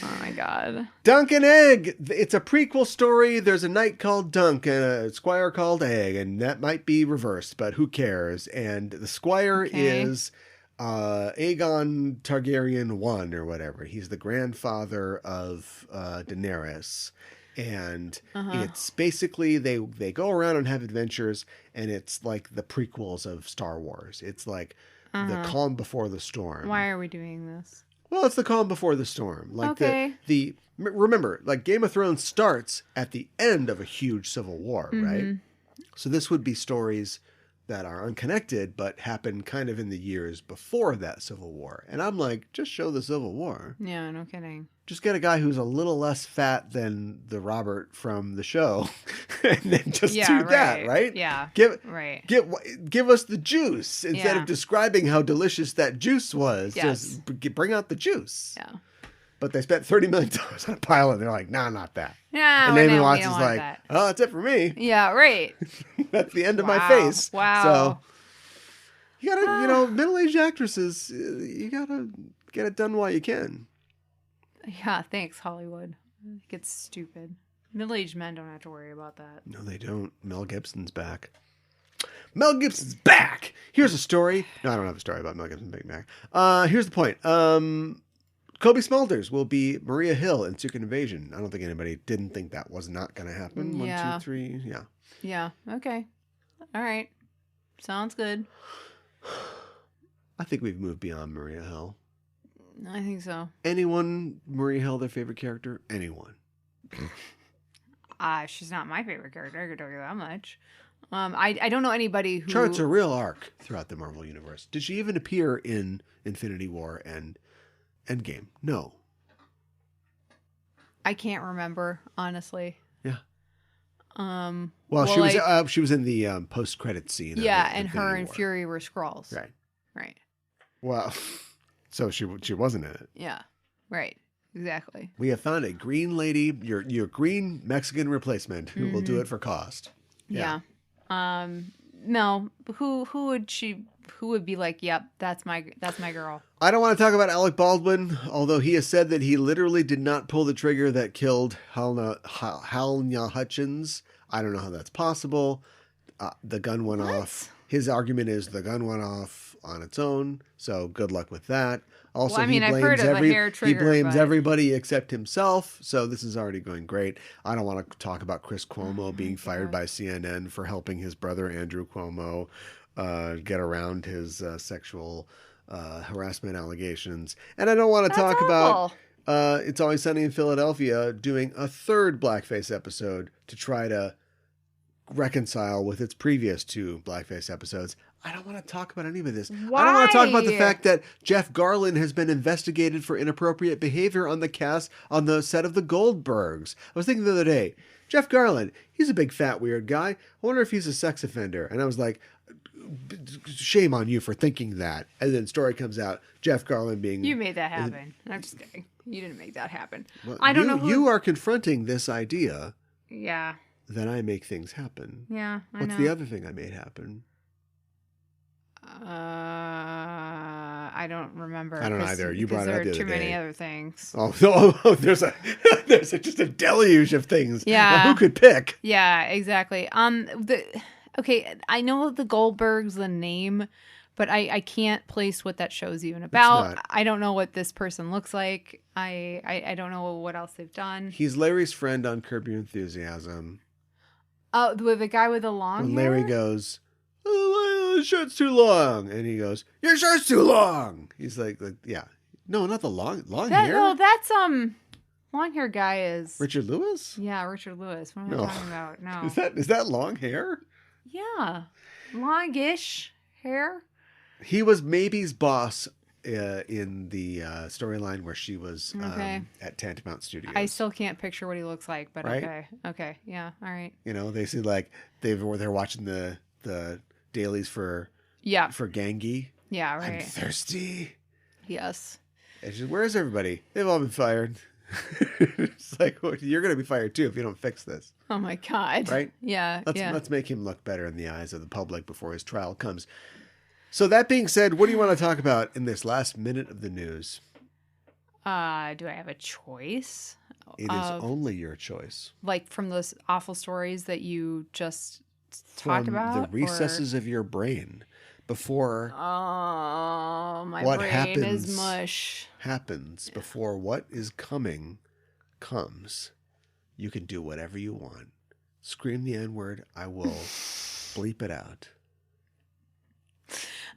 Oh my God. Dunk and Egg. It's a prequel story. There's a knight called Dunk and a squire called Egg, and that might be reversed, but who cares? And the squire is Aegon Targaryen I or whatever. He's the grandfather of Daenerys. And it's basically they go around and have adventures, and it's like the prequels of Star Wars. It's like the calm before the storm. Why are we doing this? Well, it's the calm before the storm. Like remember, like Game of Thrones starts at the end of a huge civil war, right? So this would be stories that are unconnected, but happen kind of in the years before that civil war. And I'm like, just show the civil war. Yeah, no kidding. Just get a guy who's a little less fat than the Robert from the show, and then just do that, right? Yeah. Give us the juice instead of describing how delicious that juice was. Yes. Just bring out the juice. Yeah. But they spent $30 million on a pilot. They're like, nah, not that. Yeah. And Naomi Watts is like, oh, that's it for me. Yeah. Right. That's the end of my face. Wow. So you gotta, middle-aged actresses, you gotta get it done while you can. Yeah, thanks, Hollywood. It gets stupid. Middle-aged men don't have to worry about that. No, they don't. Mel Gibson's back. Mel Gibson's back! Here's a story. No, I don't have a story about Mel Gibson being back. Here's the point. Kobe Smulders will be Maria Hill in Secret Invasion. I don't think anybody didn't think that was not going to happen. Yeah. 1, 2, 3. Yeah. Yeah. Okay. All right. Sounds good. I think we've moved beyond Maria Hill. I think so. Anyone, Maria Hill, their favorite character? Anyone? She's not my favorite character. I could tell you that much. I don't know anybody who charts a real arc throughout the Marvel Universe. Did she even appear in Infinity War and Endgame? No. I can't remember, honestly. Yeah. Well, she was in the post-credit scene. Yeah, and her and Fury were Skrulls. Right. Well, so she wasn't in it. Yeah. Right. Exactly. We have found a green lady, your green Mexican replacement who will do it for cost. Yeah. No, who would be like, yep, that's my girl. I don't want to talk about Alec Baldwin, although he has said that he literally did not pull the trigger that killed Halnya Hutchins. I don't know how that's possible. The gun went off. His argument is the gun went off on its own, so good luck with that. Also, I've heard of a hair trigger, he blames everybody except himself, so this is already going great. I don't want to talk about Chris Cuomo being fired by CNN for helping his brother Andrew Cuomo get around his sexual harassment allegations. And I don't want to talk about It's Always Sunny in Philadelphia doing a third blackface episode to try to reconcile with its previous 2 blackface episodes. I don't want to talk about any of this. Why? I don't want to talk about the fact that Jeff Garlin has been investigated for inappropriate behavior on the set of The Goldbergs. I was thinking the other day, Jeff Garlin, he's a big fat weird guy. I wonder if he's a sex offender. And I was like, shame on you for thinking that. And then story comes out, Jeff Garlin being... You made that happen. I'm just kidding. You didn't make that happen. Well, I don't know who... You are confronting this idea. Yeah. Then I make things happen. Yeah, I know. What's the other thing I made happen? I don't remember. I don't either. You brought it up the other day. There are too many other things. Oh, there's just a deluge of things. Yeah. Now, who could pick? Yeah, exactly. Okay, I know the Goldbergs, the name, but I can't place what that show's even about. I don't know what this person looks like. I don't know what else they've done. He's Larry's friend on Curb Your Enthusiasm. Oh, the guy with the long when hair? Larry goes, oh, the shirt's too long. And he goes, your shirt's too long. He's like yeah. No, not the long hair. No, that's, long hair guy is... Richard Lewis? Yeah, Richard Lewis. What am I talking about? No. Is that long hair? Yeah. Longish hair. He was Maybe's boss in the storyline where she was at Tantamount Studios. I still can't picture what he looks like, but right? Okay. Yeah. All right. They see like they're watching the dailies for Gangi. Yeah, right. I'm thirsty. Yes. And she's, where's everybody? They've all been fired. It's like, well, you're going to be fired too if you don't fix this. Oh my God. Right? Yeah. Let's make him look better in the eyes of the public before his trial comes. So that being said, what do you want to talk about in this last minute of the news? Do I have a choice? It is only your choice. Like from those awful stories that you just talked about? The recesses of your brain before my what brain is mush. Happens before what is coming comes. You can do whatever you want. Scream the N-word. I will bleep it out.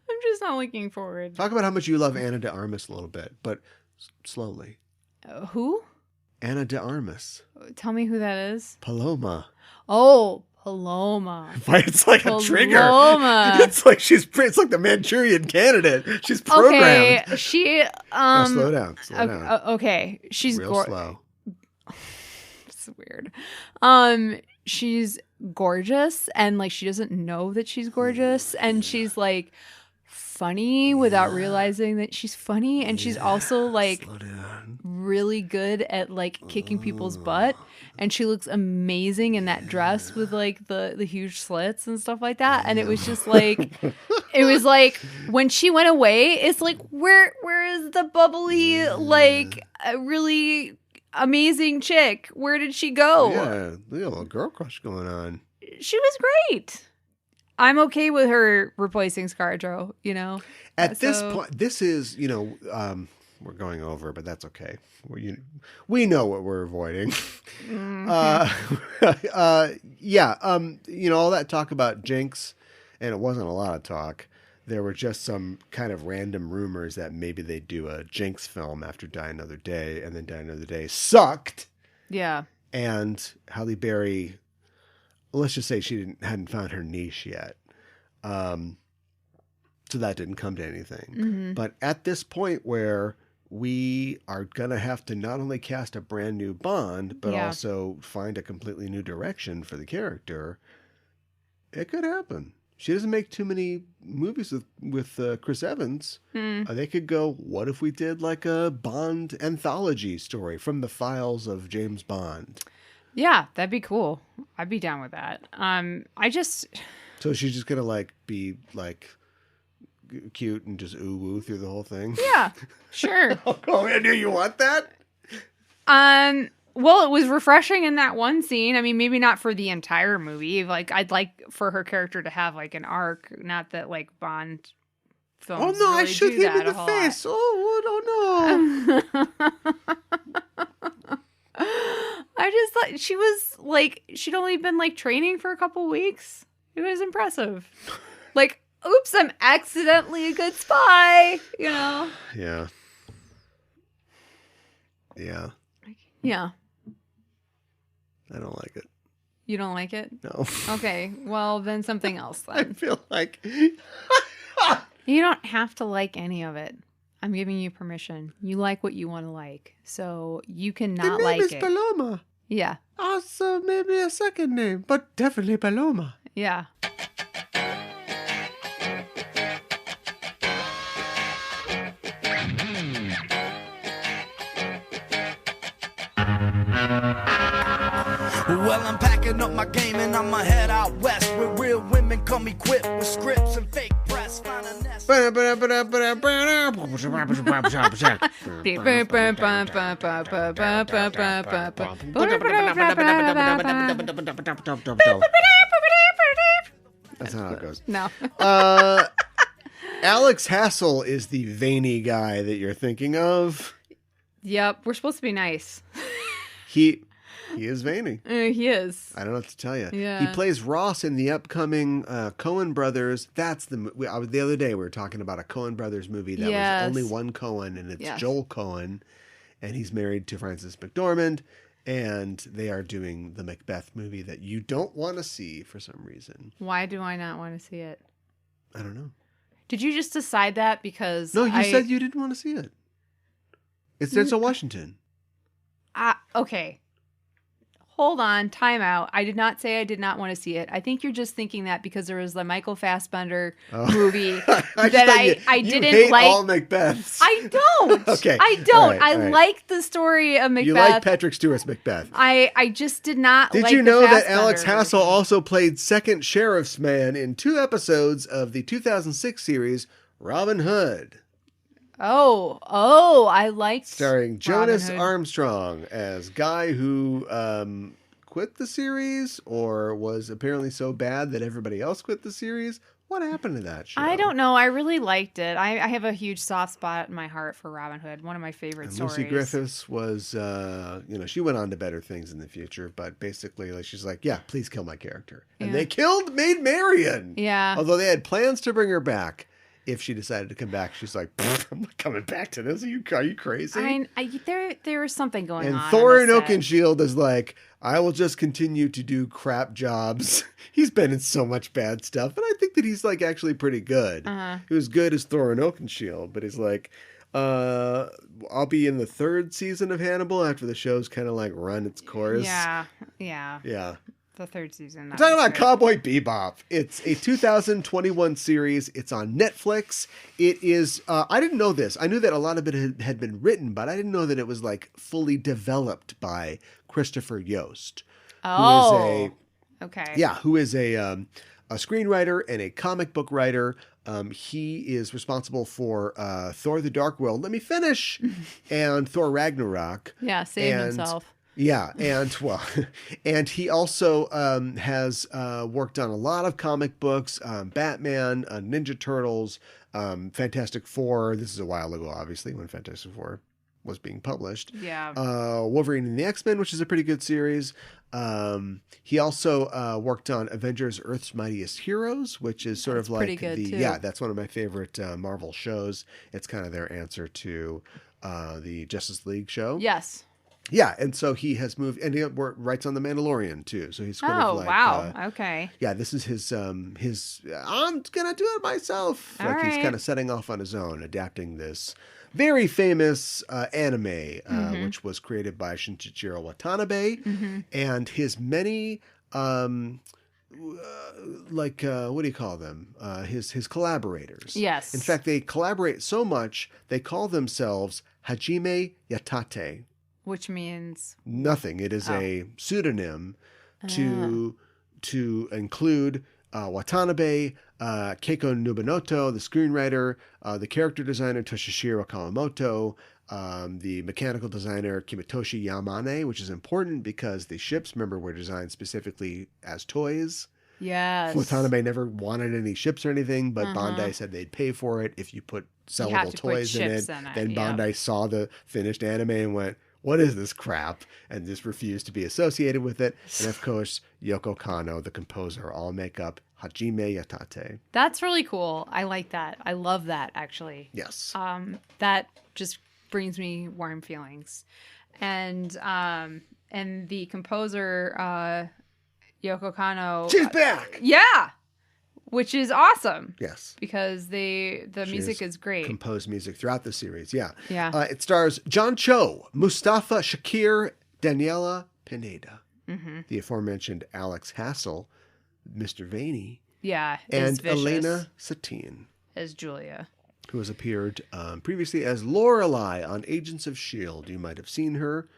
I'm just not looking forward. Talk about how much you love Ana de Armas a little bit, but slowly. Who? Ana de Armas. Tell me who that is. Paloma. Oh, Paloma. It's like a trigger. Paloma. It's like the Manchurian Candidate. She's programmed. Okay, she Now slow down. Okay, she's real slow. It's weird. She's gorgeous, and like she doesn't know that she's gorgeous, and she's like funny without realizing that she's funny, and she's also like really good at like kicking people's butt, and she looks amazing in that dress with like the huge slits and stuff like that. And it was just like it was like when she went away, it's like where is the bubbly like really amazing chick? Where did she go? Yeah, we got a little girl crush going on. She was great. I'm okay with her replacing ScarJo, you know? At this point, this is, we're going over, but that's okay. We know what we're avoiding. Mm-hmm. All that talk about Jinx, and it wasn't a lot of talk. There were just some kind of random rumors that maybe they'd do a Jinx film after Die Another Day, and then Die Another Day sucked. Yeah. And Halle Berry, let's just say she hadn't found her niche yet. So that didn't come to anything. Mm-hmm. But at this point where we are going to have to not only cast a brand new Bond, but also find a completely new direction for the character, it could happen. She doesn't make too many movies with Chris Evans. They could go, what if we did like a Bond anthology story from the files of James Bond? Yeah, that'd be cool. I'd be down with that. So she's just going to like be like cute and just ooh woo through the whole thing? Yeah, sure. Oh, and do you want that? Well, it was refreshing in that one scene. I mean, maybe not for the entire movie. Like, I'd like for her character to have like an arc. Not that like Bond films. Oh no, really I shoot him in the face. Lot. Oh no. I just thought she was like, she'd only been like training for a couple weeks. It was impressive. Like, oops, I'm accidentally a good spy, you know? Yeah. Yeah. I don't like it. You don't like it? No. Okay, well, then something else then. I feel like... You don't have to like any of it. I'm giving you permission. You like what you want to like. So you can not like it. The name is Paloma. Yeah. Also, maybe a second name, but definitely Paloma. Yeah. Well, I'm packing up my game and I'ma head out west where real women come equipped with scripts and fake press. Find a nest. That's not how it goes. No. Alex Hassel is the veiny guy that you're thinking of. Yep, we're supposed to be nice. He is veiny. He is. I don't know what to tell you. Yeah. He plays Ross in the upcoming Coen Brothers. That's the other day we were talking about a Coen Brothers movie that was only one Coen, and it's Joel Coen, and he's married to Frances McDormand, and they are doing the Macbeth movie that you don't want to see for some reason. Why do I not want to see it? I don't know. Did you just decide that because No, you said you didn't want to see it. It's Denzel Washington. Okay. Hold on, time out. I did not say I did not want to see it. I think you're just thinking that because there was the Michael Fassbender movie that I didn't hate like. All Macbeths. I don't. Okay. I don't. All right. like the story of Macbeth. You like Patrick Stewart's Macbeth. I just did not Did like you know the that Fassbender Alex Hassel version. also played second sheriff's man in 2 episodes of the 2006 series Robin Hood? Oh, I liked Starring Robin Jonas Hood. Armstrong as guy who quit the series or was apparently so bad that everybody else quit the series. What happened to that show? I don't know. I really liked it. I have a huge soft spot in my heart for Robin Hood. One of my favorite And stories. Lucy Griffiths was, she went on to better things in the future, but basically, like, she's like, yeah, please kill my character. And they killed Maid Marian. Yeah. Although they had plans to bring her back. if she decided to come back. She's like, I'm not coming back to this. Are you crazy? There was something going on. And Thorin Oakenshield is like, I will just continue to do crap jobs. He's been in so much bad stuff, and I think that he's like actually pretty good. He was good as Thorin Oakenshield, but he's like, I'll be in the 3rd season of Hannibal after the show's kind of like run its course. Yeah. The 3rd season. I'm talking about Cowboy Bebop. It's a 2021 series. It's on Netflix. It is, I didn't know this. I knew that a lot of it had been written, but I didn't know that it was like fully developed by Christopher Yost. Oh. Okay. Yeah, who is a screenwriter and a comic book writer. He is responsible for Thor: The Dark World. Let me finish. And Thor: Ragnarok. Yeah, save himself. Yeah, and he also has worked on a lot of comic books, Batman, Ninja Turtles, Fantastic Four. This is a while ago, obviously, when Fantastic Four was being published. Yeah. Wolverine and the X-Men, which is a pretty good series. He also worked on Avengers: Earth's Mightiest Heroes, which is sort of like pretty good too. Yeah, that's one of my favorite Marvel shows. It's kind of their answer to the Justice League show. Yes. Yeah, and so he has moved, and he writes on The Mandalorian too. So he's sort of like, wow, okay. Yeah, this is his. I'm gonna do it myself. All like right. He's kind of setting off on his own, adapting this very famous anime, which was created by Shinichiro Watanabe, and his many what do you call them? His collaborators. Yes. In fact, they collaborate so much they call themselves Hajime Yatate. Which means Nothing. It is a pseudonym to include Watanabe, Keiko Nobunota, the screenwriter, the character designer Toshishiro Kawamoto, the mechanical designer Kimitoshi Yamane, which is important because the ships, remember, were designed specifically as toys. Yes. Watanabe never wanted any ships or anything, but Bandai said they'd pay for it if you put sellable toys in it. Then Bandai saw the finished anime and went, what is this crap? And just refused to be associated with it. And of course, Yoko Kanno, the composer, all make up Hajime Yatate. That's really cool. I like that. I love that, actually. Yes. That just brings me warm feelings. And the composer, Yoko Kanno. She's back! Yeah! Which is awesome. Yes. Because the music is great. Composed music throughout the series, yeah. Yeah. It stars John Cho, Mustafa Shakir, Daniela Pineda, the aforementioned Alex Hassel, Mr. Vaney, and Elena Satine. As Julia. Who has appeared previously as Lorelei on Agents of S.H.I.E.L.D. You might have seen her.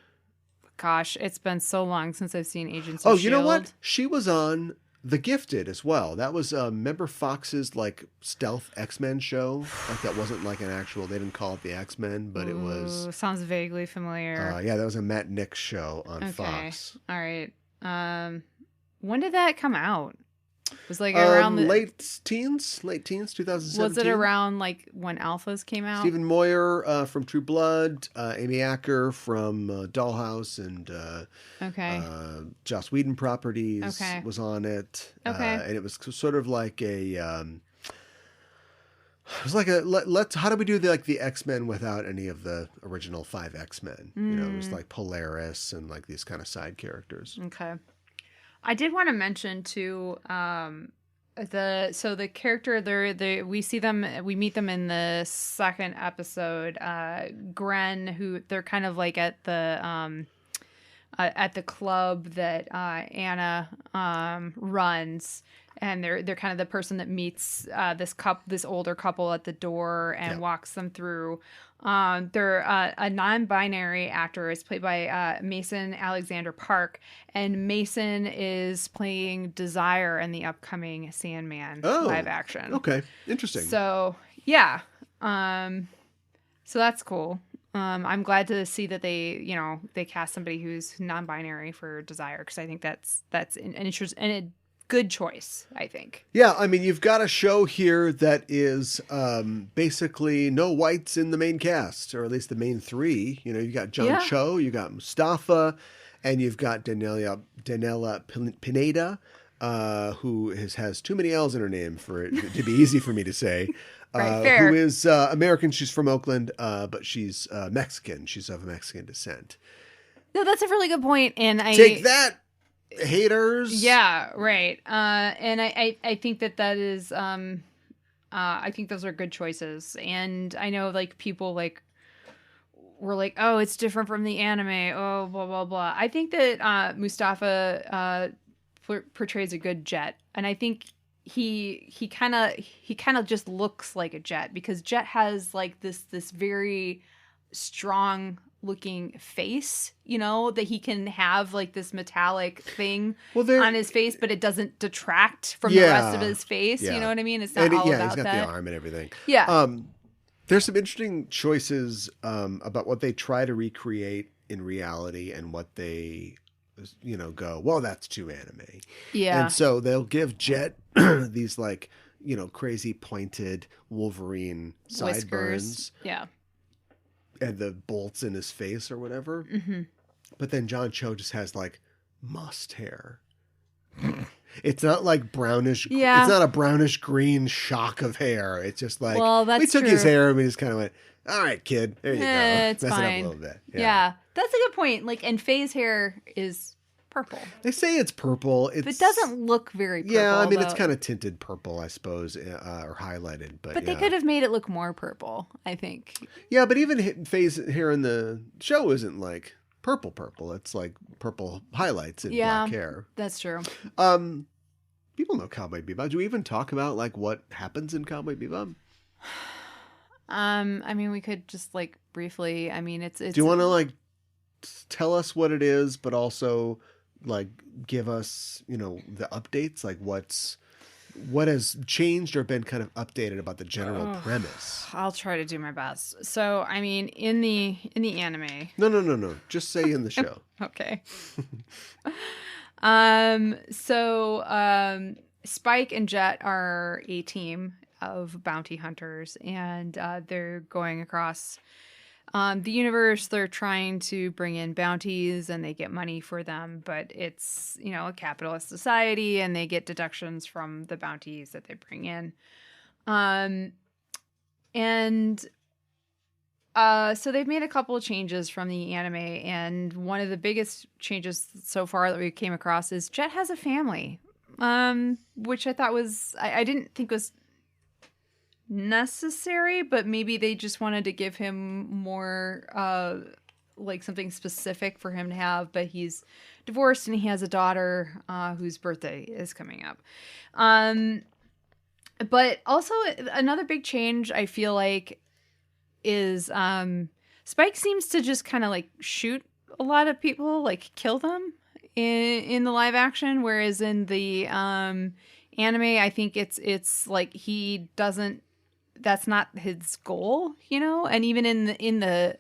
Gosh, it's been so long since I've seen Agents of S.H.I.E.L.D. Oh, you know what? She was on The Gifted as well. That was remember Fox's like stealth X-Men show? Like that wasn't like an actual, they didn't call it the X-Men, but it was. Sounds vaguely familiar. Yeah, that was a Matt Nix show on Fox. All right. When did that come out? It was like around the late teens, 2017. Was it around like when Alphas came out? Stephen Moyer from True Blood, Amy Acker from Dollhouse, and Joss Whedon Properties was on it. And it was sort of like a. It was like let's. How do we do the X-Men without any of the original 5 X-Men? You know, it was like Polaris and like these kind of side characters. Okay. I did want to mention too, the character we meet them in the second episode. Gren, who they're kind of like at the club that Anna runs, and they're kind of the person that meets this older couple at the door and walks them through. They're a non-binary actor. Is played by Mason Alexander Park, and Mason is playing Desire in the upcoming Sandman live action. Okay, interesting. So yeah, so that's cool. I'm glad to see that they cast somebody who's non-binary for Desire, because I think that's an interest and a good choice, I think. Yeah, I mean, you've got a show here that is basically no whites in the main cast, or at least the main 3. You know, you got John Cho, you got Mustafa, and you've got Daniela Pineda. who has too many L's in her name for it to be easy for me to say. Right, fair. Who is American. She's from Oakland, but she's Mexican. She's of Mexican descent. No, that's a really good point. And Take that, haters. Yeah, right. And I think that is I think those are good choices. And I know like people like were like, oh, it's different from the anime. Oh, blah blah blah. I think that Mustafa portrays a good Jet, and I think he kind of just looks like a Jet because Jet has like this very strong looking face, you know, that he can have like this metallic thing on his face, but it doesn't detract from the rest of his face. You know what I mean? It's not all about he's got that. the arm and everything. Yeah. There's some interesting choices about what they try to recreate in reality and what they, go, well, that's too anime. Yeah. And so they'll give Jet these like, crazy pointed Wolverine sideburns. Yeah. And the bolts in his face or whatever. Mm-hmm. But then John Cho just has like must hair. It's not like brownish. Yeah. It's not a brownish green shock of hair. It's just like, that's we took true. his hair and we just kind of went, all right, kid, there you go. It's Mess fine. it up a little bit. Yeah. That's a good point. Like, and Faye's hair is purple. They say it's purple. It doesn't look very purple. Yeah, I mean, it's kind of tinted purple, I suppose, or highlighted. But they could have made it look more purple, I think. Yeah, but even Faye's hair in the show isn't like purple. It's like purple highlights in black hair. That's true. People know Cowboy Bebop. Do we even talk about like what happens in Cowboy Bebop? I mean, we could just like briefly. I mean, it's. Do you want to like tell us what it is, but also like give us, the updates, like what has changed or been kind of updated about the general premise? I'll try to do my best. So, I mean, in the anime. No. Just say in the show. Okay. Spike and Jet are a team of bounty hunters, and they're going across the universe. They're trying to bring in bounties, and they get money for them, but it's, a capitalist society, and they get deductions from the bounties that they bring in. So they've made a couple of changes from the anime, and one of the biggest changes so far that we came across is Jet has a family, which I thought I didn't think was necessary, but maybe they just wanted to give him more like something specific for him to have. But he's divorced and he has a daughter whose birthday is coming up. But also another big change I feel like is Spike seems to just kind of like shoot a lot of people, like kill them in the live action, whereas in the anime I think it's like he doesn't, that's not his goal, and even in the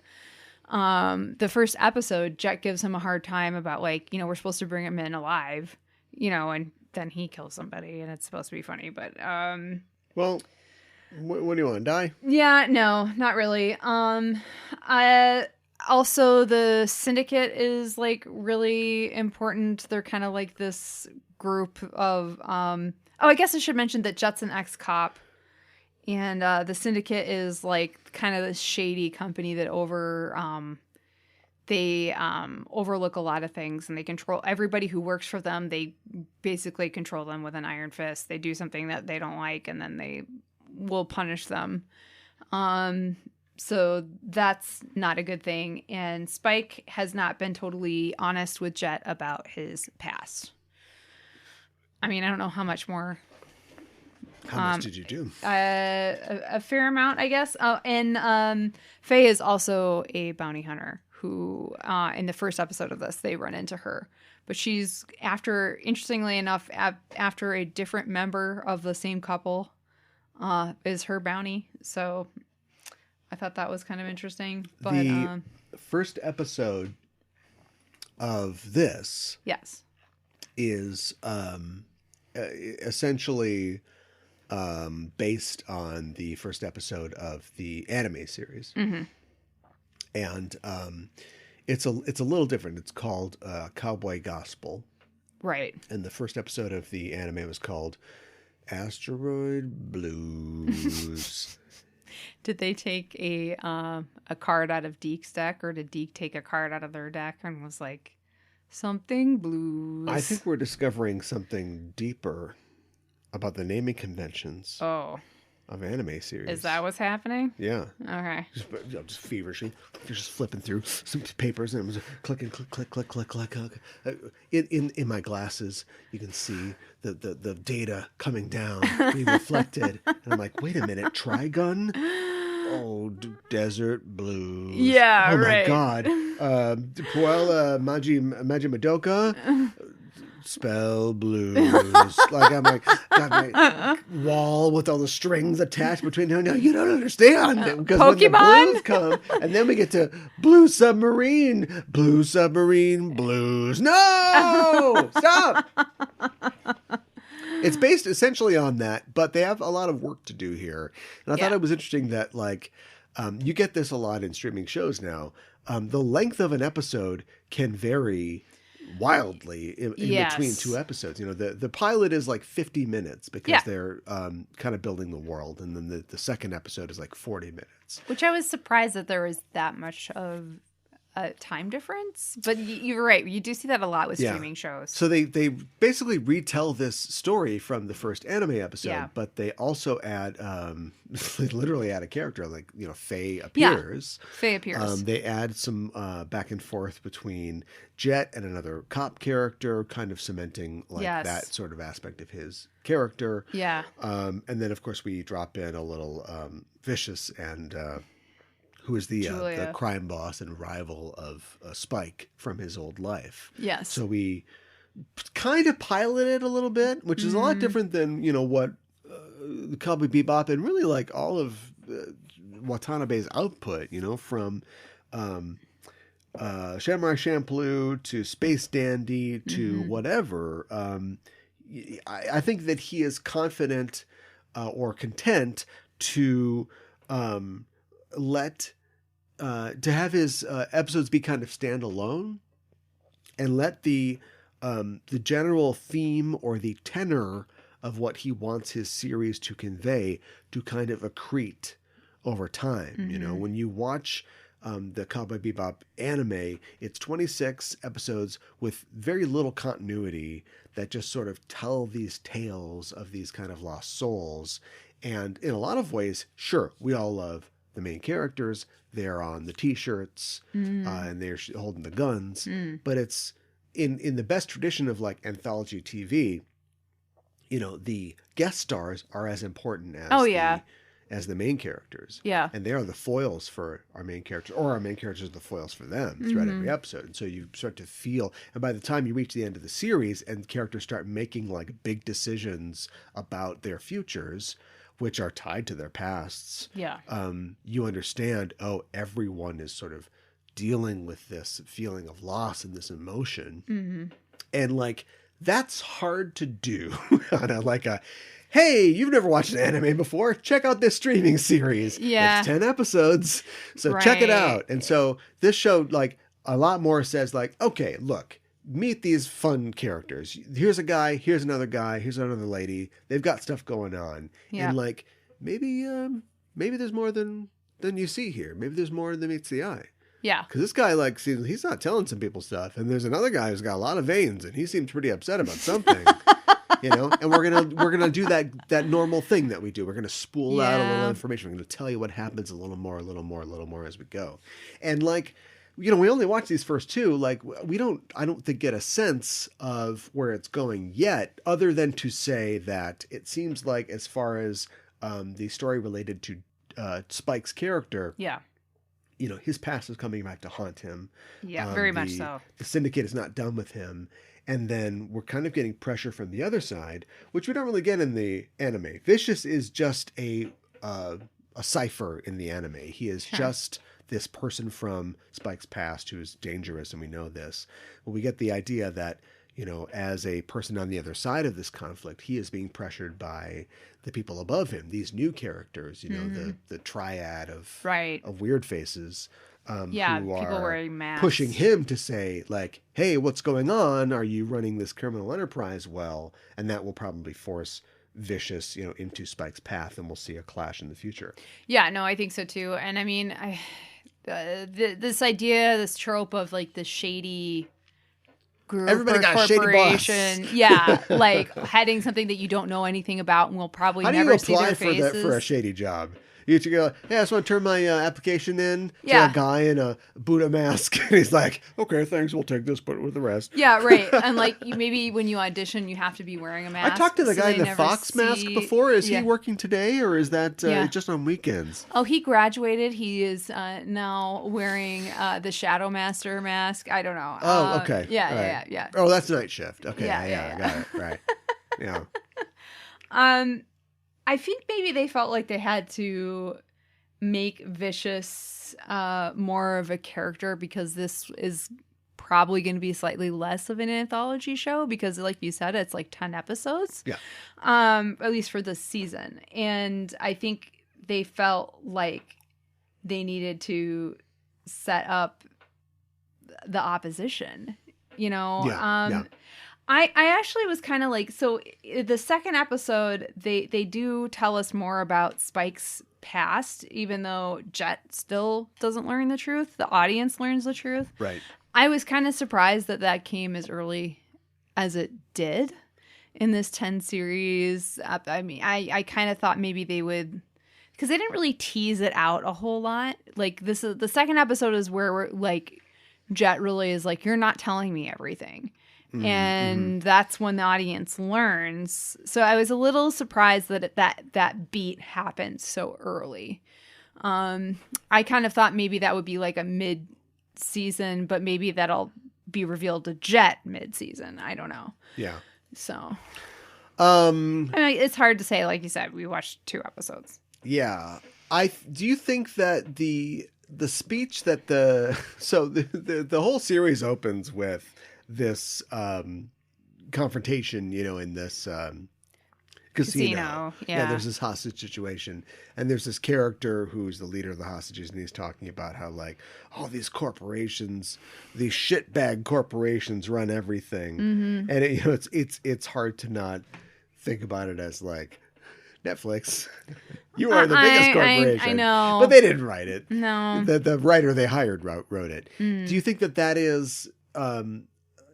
first episode, Jet gives him a hard time about like, we're supposed to bring him in alive, and then he kills somebody and it's supposed to be funny, but well, what do you want, die? Yeah, no, not really. Also the syndicate is like really important. They're kind of like this group of I guess I should mention that Jet's an ex-cop, and the syndicate is like kind of this shady company that overlook a lot of things, and they control everybody who works for them. They basically control them with an iron fist. They do something that they don't like, and then they will punish them. So that's not a good thing. And Spike has not been totally honest with Jet about his past. I mean, I don't know how much more. How much did you do? A fair amount, I guess. Oh, and Faye is also a bounty hunter who, in the first episode of this, they run into her. But she's, interestingly enough, after a different member of the same couple is her bounty. So I thought that was kind of interesting. But the first episode of this, yes, is essentially based on the first episode of the anime series, and it's a little different. It's called Cowboy Gospel, Right. And the first episode of the anime was called Asteroid Blues. Did they take a card out of Deke's deck, or did Deke take a card out of their deck and was like, something blues? I think we're discovering something deeper about the naming conventions of anime series. Is that what's happening? Yeah. Okay. Just feverishly. You're just flipping through some papers and it was clicking, click. In my glasses, you can see the data coming down, being reflected. And I'm like, wait a minute, Trigun? Oh, Desert Blues. Yeah, right. Oh, my God. Puella Magi Madoka. Spell Blues. Like, I'm like, got my wall with all the strings attached between them. Now, you don't understand. Because when the blues come, and then we get to Blue Submarine Blues. No! Stop! It's based essentially on that, but they have a lot of work to do here. And I thought it was interesting that, like, you get this a lot in streaming shows now. The length of an episode can vary wildly in between two episodes. You know, the pilot is like 50 minutes because they're kind of building the world. And then the second episode is like 40 minutes. Which I was surprised that there was that much of a time difference. But you're right. You do see that a lot with streaming shows. So they basically retell this story from the first anime episode, but they also add, they literally add a character, like, you know, Faye appears. Yeah, Faye appears. They add some back and forth between Jet and another cop character, kind of cementing like that sort of aspect of his character. Yeah. And then, of course, we drop in a little Vicious and... who is the crime boss and rival of Spike from his old life. Yes. So we kind of piloted a little bit, which is a lot different than, you know, what Cowboy Bebop and really like all of Watanabe's output, you know, from Samurai Champloo to Space Dandy to whatever. I think that he is confident or content to to have his episodes be kind of standalone and let the general theme or the tenor of what he wants his series to convey to kind of accrete over time. You know, when you watch the Cowboy Bebop anime, it's 26 episodes with very little continuity that just sort of tell these tales of these kind of lost souls. And in a lot of ways, sure, we all love the main characters. They're on the t-shirts and they're holding the guns. But it's in the best tradition of like anthology TV, you know, the guest stars are as important as the main characters. Yeah. And they are the foils for our main characters, or our main characters are the foils for them throughout every episode. And so you start to feel, and by the time you reach the end of the series and characters start making like big decisions about their futures, which are tied to their pasts, you understand, everyone is sort of dealing with this feeling of loss and this emotion. And like, that's hard to do on hey, you've never watched an anime before. Check out this streaming series. Yeah. It's 10 episodes. So check it out. And so this show, like, a lot more says like, okay, look, meet these fun characters. Here's a guy, here's another guy, here's another lady. They've got stuff going on. Yeah. And like, maybe there's more than you see here. Maybe there's more than meets the eye. Yeah. Because this guy, like, seems he's not telling some people stuff. And there's another guy who's got a lot of veins and he seems pretty upset about something. You know, and we're gonna do that normal thing that we do. We're gonna spool out a little information. We're gonna tell you what happens a little more as we go. And like, you know, we only watch these first two. Like, I don't think get a sense of where it's going yet, other than to say that it seems like, as far as the story related to Spike's character, you know, his past is coming back to haunt him. Yeah, very much so. The Syndicate is not done with him. And then we're kind of getting pressure from the other side, which we don't really get in the anime. Vicious is just a cipher in the anime. He is just this person from Spike's past who's dangerous, and we know this. But we get the idea that, you know, as a person on the other side of this conflict, he is being pressured by the people above him, these new characters, you know, the triad of weird faces. who are wearing masks, pushing him to say, like, hey, what's going on? Are you running this criminal enterprise well? And that will probably force Vicious, into Spike's path, and we'll see a clash in the future. Yeah, no, I think so too. And I mean, this idea, this trope of like the shady group Everybody or got a shady corporation, boss. Yeah, like heading something that you don't know anything about and will probably never see their faces. How do you apply for a shady job? You have to go, hey, I just want to turn my application in to Yeah. a guy in a Buddha mask. And he's like, okay, thanks, we'll take this, but with the rest. Yeah, right. And like maybe when you audition, you have to be wearing a mask. I talked to the so guy in they the never Fox mask before. Is he working today, or is that just on weekends? Oh, he graduated. He is now wearing the Shadow Master mask. I don't know. Oh, okay. Yeah. Oh, that's night shift. Okay, Yeah. got it. Right. Yeah. I think maybe they felt like they had to make Vicious more of a character because this is probably going to be slightly less of an anthology show because, like you said, it's like 10 episodes. Yeah. At least for this season. And I think they felt like they needed to set up the opposition, Yeah. I actually was kind of like, so the second episode, they do tell us more about Spike's past, even though Jet still doesn't learn the truth. The audience learns the truth. Right. I was kind of surprised that came as early as it did in this 10 series. I mean, I kind of thought maybe they would, because they didn't really tease it out a whole lot. Like this is the second episode is where we're like, Jet really is like, you're not telling me everything. And that's when the audience learns. So I was a little surprised that beat happened so early. I kind of thought maybe that would be like a mid-season, but maybe that'll be revealed to Jet mid-season. I don't know. Yeah. So, I mean, it's hard to say. Like you said, we watched 2 episodes. Yeah. Do you think that the speech that the whole series opens with this confrontation, in this casino. Yeah, there's this hostage situation, and there's this character who's the leader of the hostages, and he's talking about how like all these corporations, these shitbag corporations run everything, and it's hard to not think about it as like Netflix. You are the biggest corporation. I know, but they didn't write it. No, the writer they hired wrote it. Do you think that is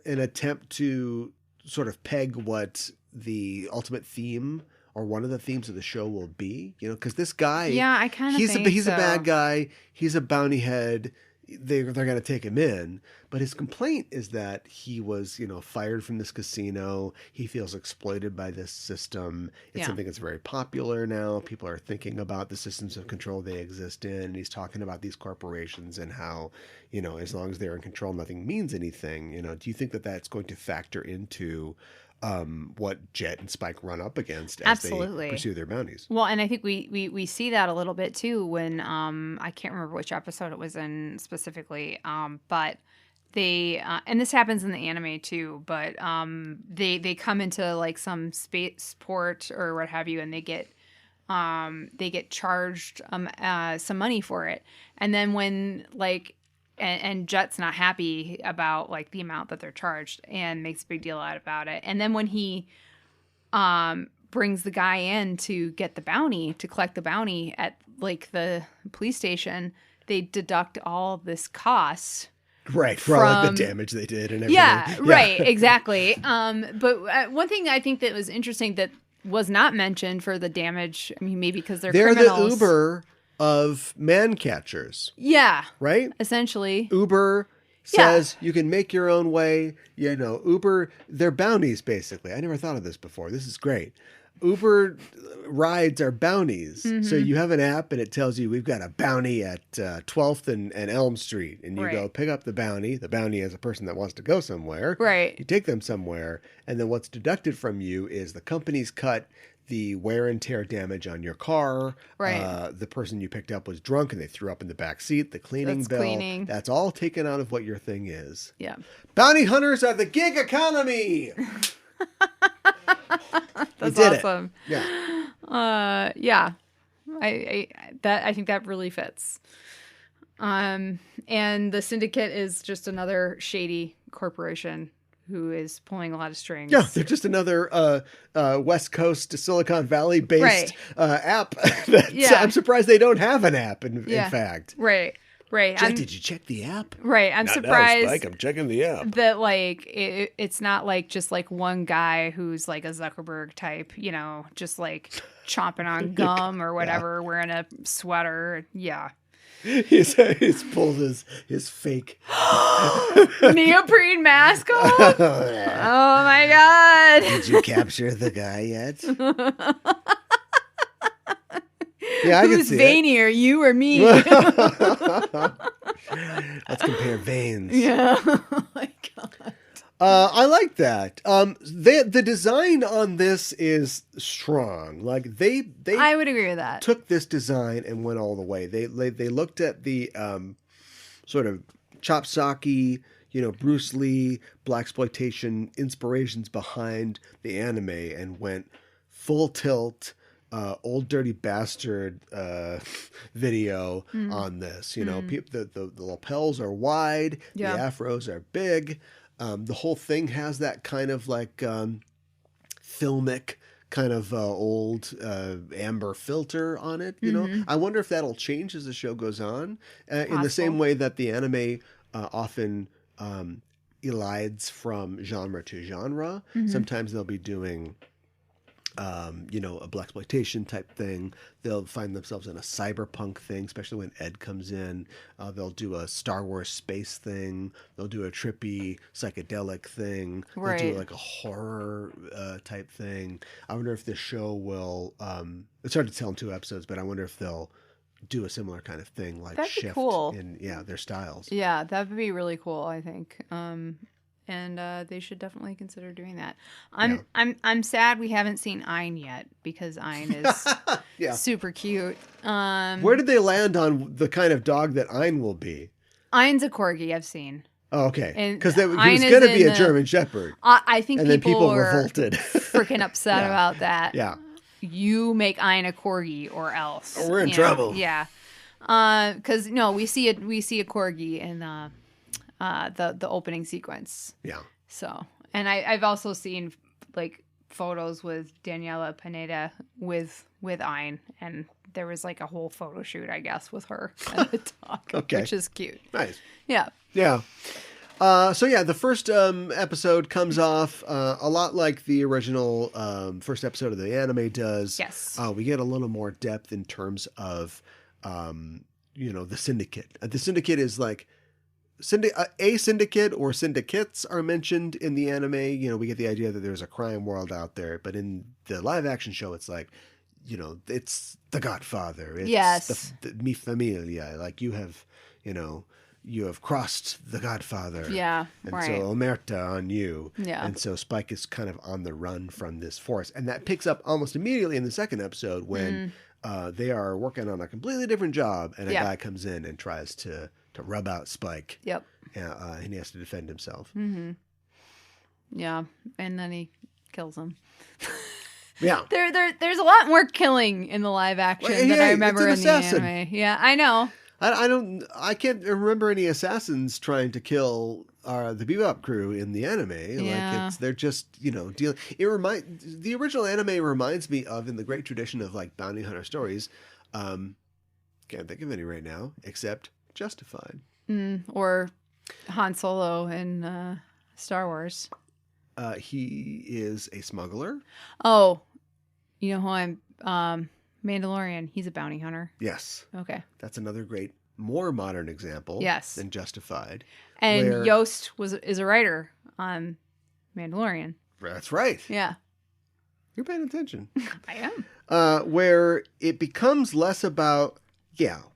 an attempt to sort of peg what the ultimate theme or one of the themes of the show will be, because this guy, I kind of he's a bad guy. He's a bounty head. They're going to take him in, but his complaint is that he was, fired from this casino. He feels exploited by this system. It's something that's very popular now. People are thinking about the systems of control they exist in. And he's talking about these corporations and how, as long as they're in control, nothing means anything. Do you think that that's going to factor into what Jet and Spike run up against as they pursue their bounties? Well, and I think we see that a little bit too when I can't remember which episode it was in specifically, but they and this happens in the anime too, but they come into like some spaceport or what have you, and they get charged some money for it, and then when like. And Jet's not happy about like the amount that they're charged and makes a big deal out about it. And then when he brings the guy in to get the bounty, to collect the bounty at like the police station, they deduct all this cost. Right, for all like, the damage they did and everything. Yeah, right, exactly. But one thing I think that was interesting that was not mentioned for the damage, I mean, maybe because they're criminals. The Uber of man catchers. Yeah. Right? Essentially. Uber says you can make your own way. Uber, they're bounties, basically. I never thought of this before. This is great. Uber rides are bounties. Mm-hmm. So you have an app and it tells you we've got a bounty at 12th and Elm Street. And you go pick up the bounty. The bounty is a person that wants to go somewhere. Right. You take them somewhere. And then what's deducted from you is the company's cut the wear and tear damage on your car. Right. The person you picked up was drunk and they threw up in the back seat. The cleaning bill. That's all taken out of what your thing is. Yeah. Bounty hunters are the gig economy. That's awesome. It. Yeah. Yeah. I think that really fits. And the Syndicate is just another shady corporation who is pulling a lot of strings. Yeah, they're just another West Coast Silicon Valley based app. I'm surprised they don't have an app. In fact, right. Jack, did you check the app? Right, I'm surprised. Now, Spike, I'm checking the app. That like it's not like just like one guy who's like a Zuckerberg type, you know, just like chomping on gum or whatever, wearing a sweater. Yeah. He's pulled his fake neoprene mask off. Oh my god! Did you capture the guy yet? Yeah, I Who's can see veinier, you or me? Let's compare veins. Yeah. Oh my god. I like that. The design on this is strong. Like they I would agree with that. Took this design and went all the way. They looked at the sort of chopsocky, Bruce Lee blaxploitation inspirations behind the anime and went full tilt. Old Dirty Bastard video on this. The lapels are wide, the afros are big. The whole thing has that kind of like filmic kind of old amber filter on it. I wonder if that'll change as the show goes on. In the same way that the anime often elides from genre to genre. Sometimes they'll be doing a blaxploitation type thing. They'll find themselves in a cyberpunk thing, especially when Ed comes in. They'll do a Star Wars space thing. They'll do a trippy psychedelic thing. Right. They'll do like a horror type thing. I wonder if this show will. It's hard to tell in 2 episodes, but I wonder if they'll do a similar kind of thing, like That'd shift be cool. in their styles. Yeah, that would be really cool, I think. And they should definitely consider doing that. I'm sad we haven't seen Ein yet because Ein is super cute. Where did they land on the kind of dog that Ein will be? Ein's a corgi I've seen. Oh, okay. Because he was Ein going to is be a in German Shepherd. I think and then people were revolted. freaking upset about that. Yeah. You make Ein a corgi or else. We're in trouble. Yeah. Because we see a corgi in the opening sequence. Yeah. So, and I've also seen like photos with Daniela Pineda with Ein, and there was like a whole photo shoot, I guess, with her and the dog, which is cute. Nice. Yeah. Yeah. The first episode comes off a lot like the original first episode of the anime does. Yes. We get a little more depth in terms of, the syndicate. The syndicate is like a syndicate or syndicates are mentioned in the anime. We get the idea that there's a crime world out there, but in the live action show, it's like, it's the Godfather. It's the Mi Familia. Like you have crossed the Godfather. Yeah. And right. so Omerta on you. Yeah. And so Spike is kind of on the run from this force. And that picks up almost immediately in the second episode when they are working on a completely different job and a guy comes in and tries to rub out Spike. Yep. And he has to defend himself. Mm-hmm. Yeah. And then he kills him. Yeah. There's a lot more killing in the live action than I remember in the anime. Yeah, I know. I can't remember any assassins trying to kill the Bebop crew in the anime. Yeah. Like they're just, dealing. The original anime reminds me of, in the great tradition of like bounty hunter stories. Can't think of any right now, except Justified. Or Han Solo in Star Wars. He is a smuggler. Oh, you know who I'm? Mandalorian. He's a bounty hunter. Yes. Okay. That's another great, more modern example. Yes. Than Justified. And Yost is a writer on Mandalorian. That's right. Yeah. You're paying attention. I am. Where it becomes less about,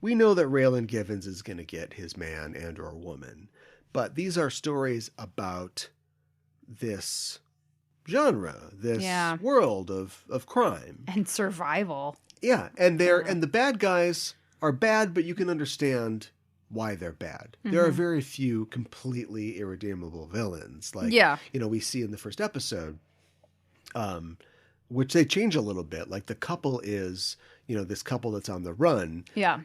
we know that Raylan Givens is going to get his man and or woman, but these are stories about this genre, this world of crime and survival. Yeah, and and the bad guys are bad, but you can understand why they're bad. Mm-hmm. There are very few completely irredeemable villains. Like, we see in the first episode, which they change a little bit. Like the couple is, this couple that's on the run. Yeah.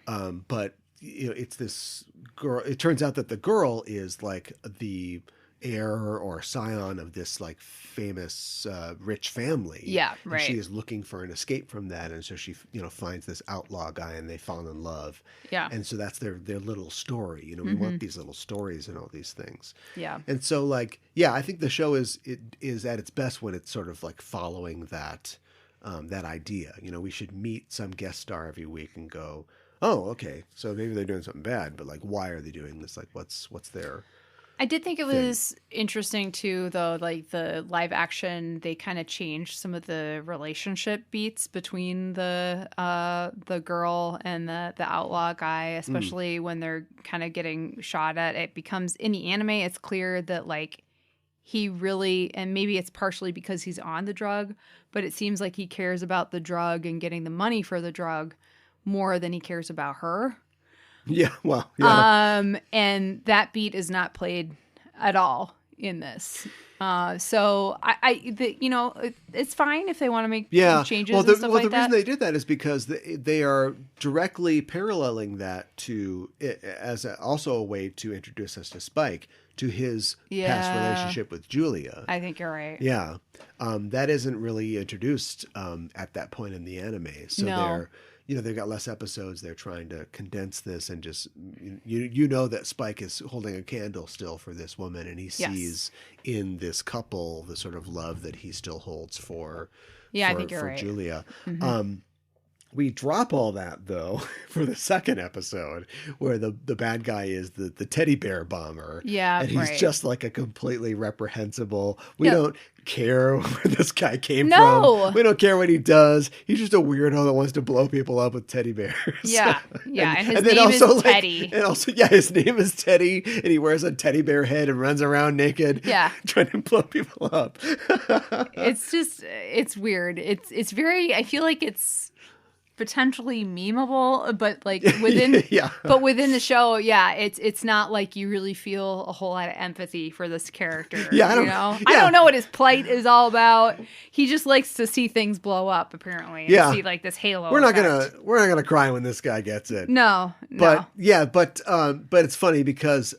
But, it's this girl. It turns out that the girl is like the heir or scion of this like famous rich family. Yeah, right. And she is looking for an escape from that, and so she finds this outlaw guy, and they fall in love. Yeah. And so that's their little story. We want these little stories and all these things. Yeah. And so like I think the show is at its best when it's sort of like following that idea. We should meet some guest star every week and go, oh, okay, so maybe they're doing something bad, but like why are they doing this? Like what's their I did think it was interesting too, though, like the live action, they kind of changed some of the relationship beats between the girl and the outlaw guy, especially when they're kind of getting shot at. It becomes, in the anime, it's clear that like he really, and maybe it's partially because he's on the drug, but it seems like he cares about the drug and getting the money for the drug more than he cares about her. Yeah, well, yeah. And that beat is not played at all in this. So it's fine if they want to make changes and stuff like that. Well, the reason they did that is because they are directly paralleling that to as also a way to introduce us to Spike, to his past relationship with Julia. I think you're right. Yeah, that isn't really introduced at that point in the anime. So they're. They've got less episodes. They're trying to condense this and just, that Spike is holding a candle still for this woman, and he sees in this couple the sort of love that he still holds for I think you're right. Julia. Mm-hmm. We drop all that, though, for the second episode, where the bad guy is the teddy bear bomber. Yeah, and he's just like a completely reprehensible. We don't care where this guy came from. We don't care what he does. He's just a weirdo that wants to blow people up with teddy bears. Yeah, and his name is Teddy. And also, his name is Teddy, and he wears a teddy bear head and runs around naked. Yeah, trying to blow people up. It's weird. It's very. I feel like it's potentially memeable, but like within but within the show, it's not like you really feel a whole lot of empathy for this character. I don't know what his plight is all about. He just likes to see things blow up, apparently, and see like this halo. We're not gonna cry when this guy gets it. No. But it's funny because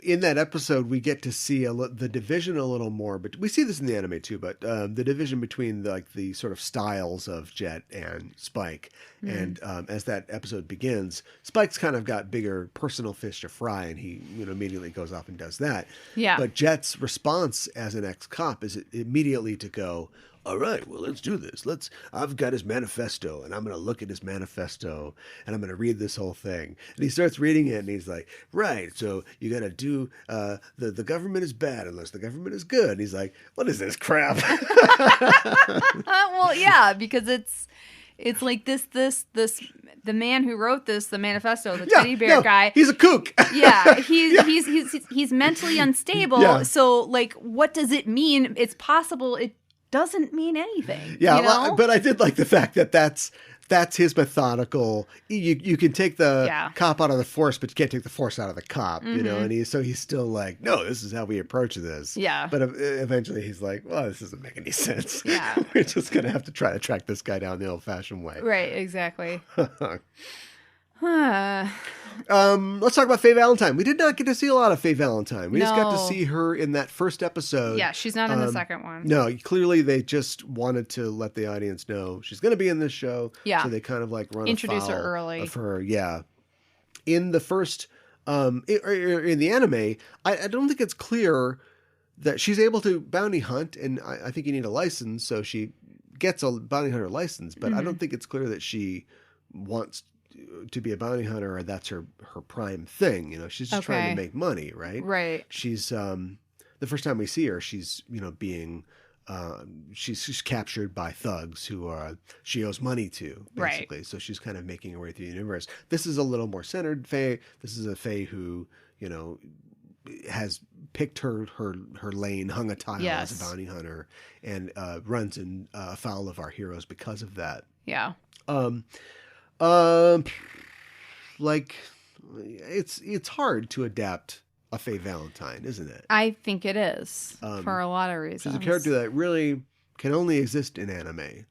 in that episode, we get to see the division a little more, but we see this in the anime too. But the division between the sort of styles of Jet and Spike, and as that episode begins, Spike's kind of got bigger personal fish to fry, and he immediately goes off and does that. Yeah. But Jet's response as an ex-cop is immediately to go, all right, well, let's do this. I've got his manifesto, and I'm going to look at his manifesto, and I'm going to read this whole thing. And he starts reading it, and he's like, right, so you got to do, the government is bad unless the government is good. And he's like, what is this crap? Well, yeah, because it's like this, the man who wrote this, the manifesto, the teddy bear guy. He's a kook. Yeah, he's mentally unstable. Yeah. So, like, what does it mean? It's possible it doesn't mean anything. Yeah, but I did like the fact that that's his methodical. You can take the cop out of the force, but you can't take the force out of the cop. And he's still like, no, this is how we approach this. Yeah. But eventually he's like, well, this doesn't make any sense. Yeah. We're just gonna have to try to track this guy down the old-fashioned way. Right. Exactly. Let's talk about Faye Valentine. We did not get to see a lot of Faye Valentine. We just got to see her in that first episode. Yeah, she's not in the second one. No, clearly they just wanted to let the audience know she's going to be in this show. Yeah. So they kind of like introduce her early. Of her, yeah. In the first, in the anime, I don't think it's clear that she's able to bounty hunt, and I think you need a license, so she gets a bounty hunter license, but I don't think it's clear that she wants to be a bounty hunter, or that's her prime thing. She's just trying to make money, right? Right. She's the first time we see her, she's being she's captured by thugs who she owes money to, basically. Right. So she's kind of making her way through the universe. This is a little more centered Faye. This is a Faye who has picked her lane, hung a tile as a bounty hunter, and runs in afoul of our heroes because of that. Yeah. Like it's hard to adapt a Faye Valentine, isn't it? I think it is for a lot of reasons. She's a character that really can only exist in anime,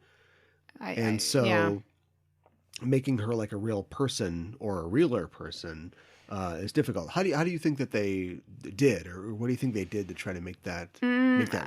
making her like a real person or a realer person is difficult. How do you think that they did, or what do you think they did to try to make that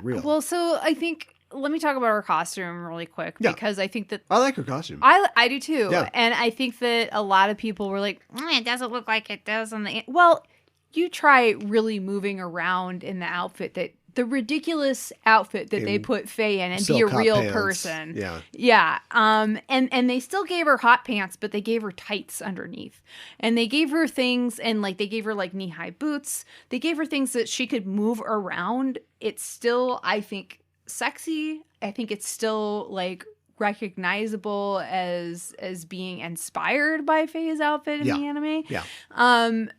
real? Well, so I think let me talk about her costume really quick because I think that I like her costume. I do too, yeah. And I think that a lot of people were like, it doesn't look like it does on the. Well, you try really moving around in the outfit the ridiculous outfit that they put Faye in and be a real person. Yeah. Yeah. And they still gave her hot pants, but they gave her tights underneath. And they gave her things and like they gave her like knee-high boots. They gave her things that she could move around. It's still, I think, sexy. I think it's still like recognizable as being inspired by Faye's outfit in the anime. Yeah.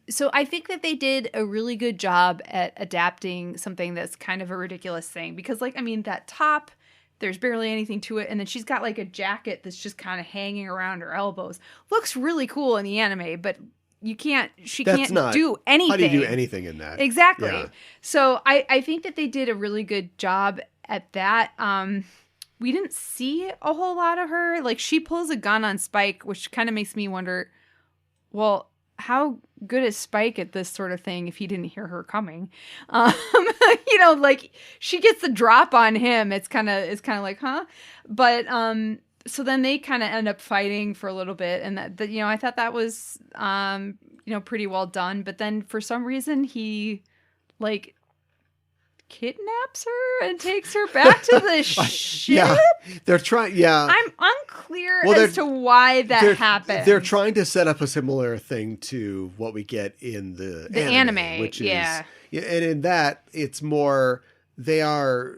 So I think that they did a really good job at adapting something that's kind of a ridiculous thing because like, I mean, that top, there's barely anything to it. And then she's got like a jacket that's just kind of hanging around her elbows. Looks really cool in the anime, but she can't do anything. How do you do anything in that? Exactly. Yeah. So I think that they did a really good job at that. We didn't see a whole lot of her. Like, she pulls a gun on Spike, which kind of makes me wonder, well, how good is Spike at this sort of thing if he didn't hear her coming? You know, like, she gets the drop on him. It's kind of like, huh? But, so then they kind of end up fighting for a little bit. And that, you know, I thought that was, you know, pretty well done. But then for some reason, he, like, kidnaps her and takes her back to the ship. Yeah, they're trying. Yeah, I'm unclear as to why that happened. They're trying to set up a similar thing to what we get in the anime, which is and in that it's more they are.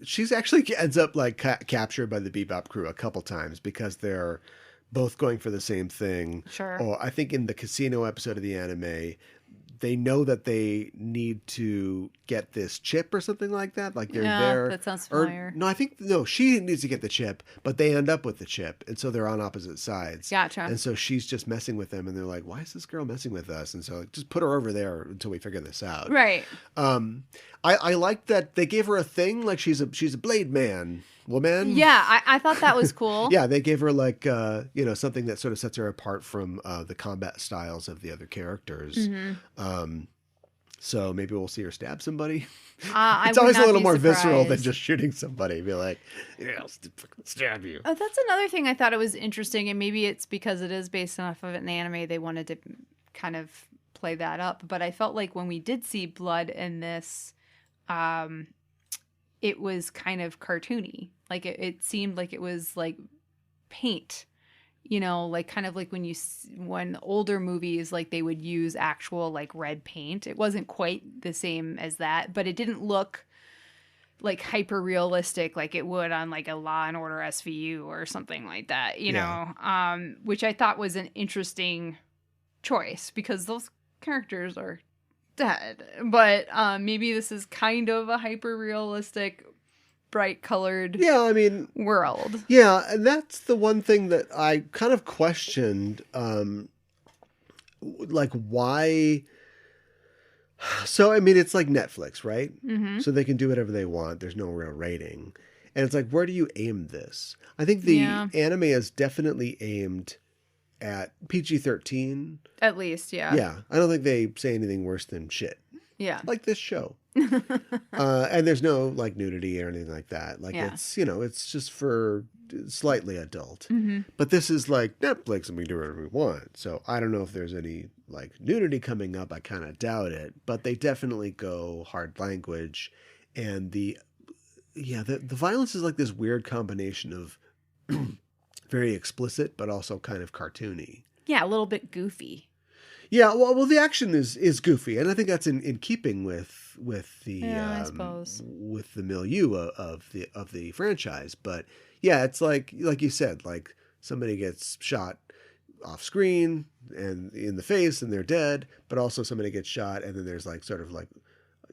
She's actually ends up like captured by the Bebop crew a couple times because they're both going for the same thing. Sure. Or I think in the casino episode of the anime, they know that they need to get this chip or something like that. Like they're there. That sounds familiar. She needs to get the chip, but they end up with the chip. And so they're on opposite sides. Gotcha. And so she's just messing with them and they're like, why is this girl messing with us? And so just put her over there until we figure this out. Right. I like that they gave her a thing. Like she's a blade woman. Yeah, I thought that was cool. Yeah, they gave her like, something that sort of sets her apart from the combat styles of the other characters. Mm-hmm. So maybe we'll see her stab somebody. It's always a little more visceral than just shooting somebody. Be like, yeah, I'll stab you. That's another thing I thought it was interesting, and maybe it's because it is based off of an anime, they wanted to kind of play that up. But I felt like when we did see blood in this, it was kind of cartoony. Like it seemed like it was like paint, you know, like kind of like when older movies, like they would use actual like red paint. It wasn't quite the same as that, but it didn't look like hyper realistic like it would on like a Law and Order SVU or something like that, you know, which I thought was an interesting choice because those characters are dead. But maybe this is kind of a hyper realistic, bright colored world. Yeah, and that's the one thing that I kind of questioned, like why. So I mean, it's like Netflix, right? Mm-hmm. So they can do whatever they want. There's no real rating, and it's like, where do you aim this? I think the anime is definitely aimed at PG-13. At least, yeah. Yeah, I don't think they say anything worse than shit. Yeah, like this show. And there's no like nudity or anything like that. Like it's, you know, it's just for slightly adult. Mm-hmm. But this is like Netflix and we do whatever we want. So I don't know if there's any like nudity coming up. I kind of doubt it. But they definitely go hard language. And the violence is like this weird combination of very explicit, but also kind of cartoony. Yeah, a little bit goofy. Yeah, well, the action is goofy, and I think that's in keeping with the I suppose with the milieu of the franchise. But yeah, it's like you said, like somebody gets shot off screen and in the face, and they're dead. But also somebody gets shot, and then there's like sort of like,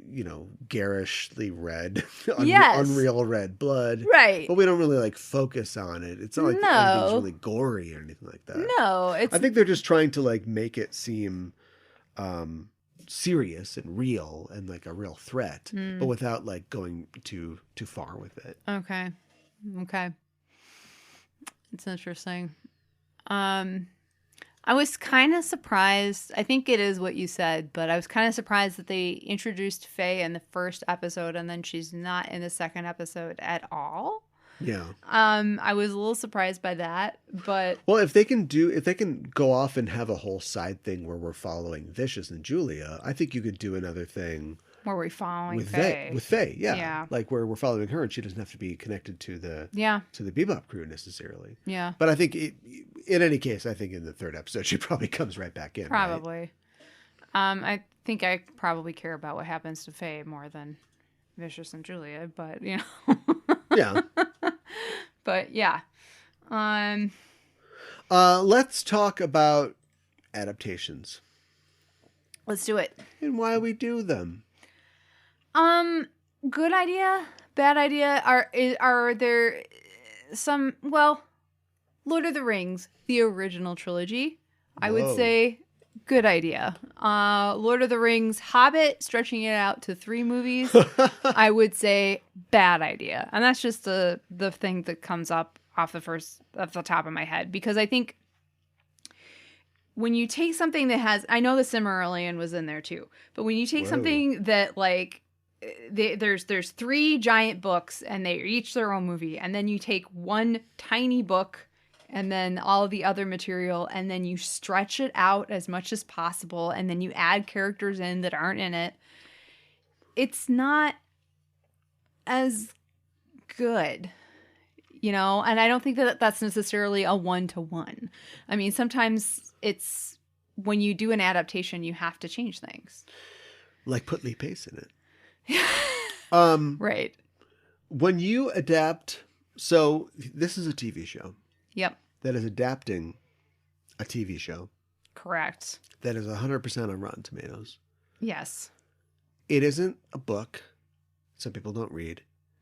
you know, garishly red, unreal red blood. Right. But we don't really like focus on it. It's not like anything's really gory or anything like that. No, I think they're just trying to like make it seem serious and real and like a real threat, but without like going too far with it. Okay. It's interesting. I was kind of surprised. I think it is what you said, but I was kind of surprised that they introduced Faye in the first episode and then she's not in the second episode at all. Yeah. I was a little surprised by that, but well, if they can go off and have a whole side thing where we're following Vicious and Julia, I think you could do another thing where we're following with Faye. With Faye, yeah. Like where we're following her and she doesn't have to be connected to the Bebop crew necessarily. Yeah. But I think in any case, I think in the third episode she probably comes right back in. Probably. Right? I think I probably care about what happens to Faye more than Vicious and Julia, but you know. Yeah. But yeah. Let's talk about adaptations. Let's do it. And why we do them. Good idea, bad idea. Are there some, well, Lord of the Rings, the original trilogy, I would say good idea. Lord of the Rings, Hobbit, stretching it out to 3 movies, I would say bad idea. And that's just the thing that comes up off the top of my head, because I think when you take something that has, I know the Silmarillion was in there too, but when you take something that like there's 3 giant books and they're each their own movie, and then you take one tiny book and then all the other material, and then you stretch it out as much as possible, and then you add characters in that aren't in it, it's not as good, you know? And I don't think that that's necessarily a 1-to-1. I mean, sometimes it's when you do an adaptation, you have to change things. Like put Lee Pace in it. Right. When you adapt, so this is a TV show. Yep. That is adapting a TV show. Correct. That is 100% on Rotten Tomatoes. Yes. It isn't a book. Some people don't read.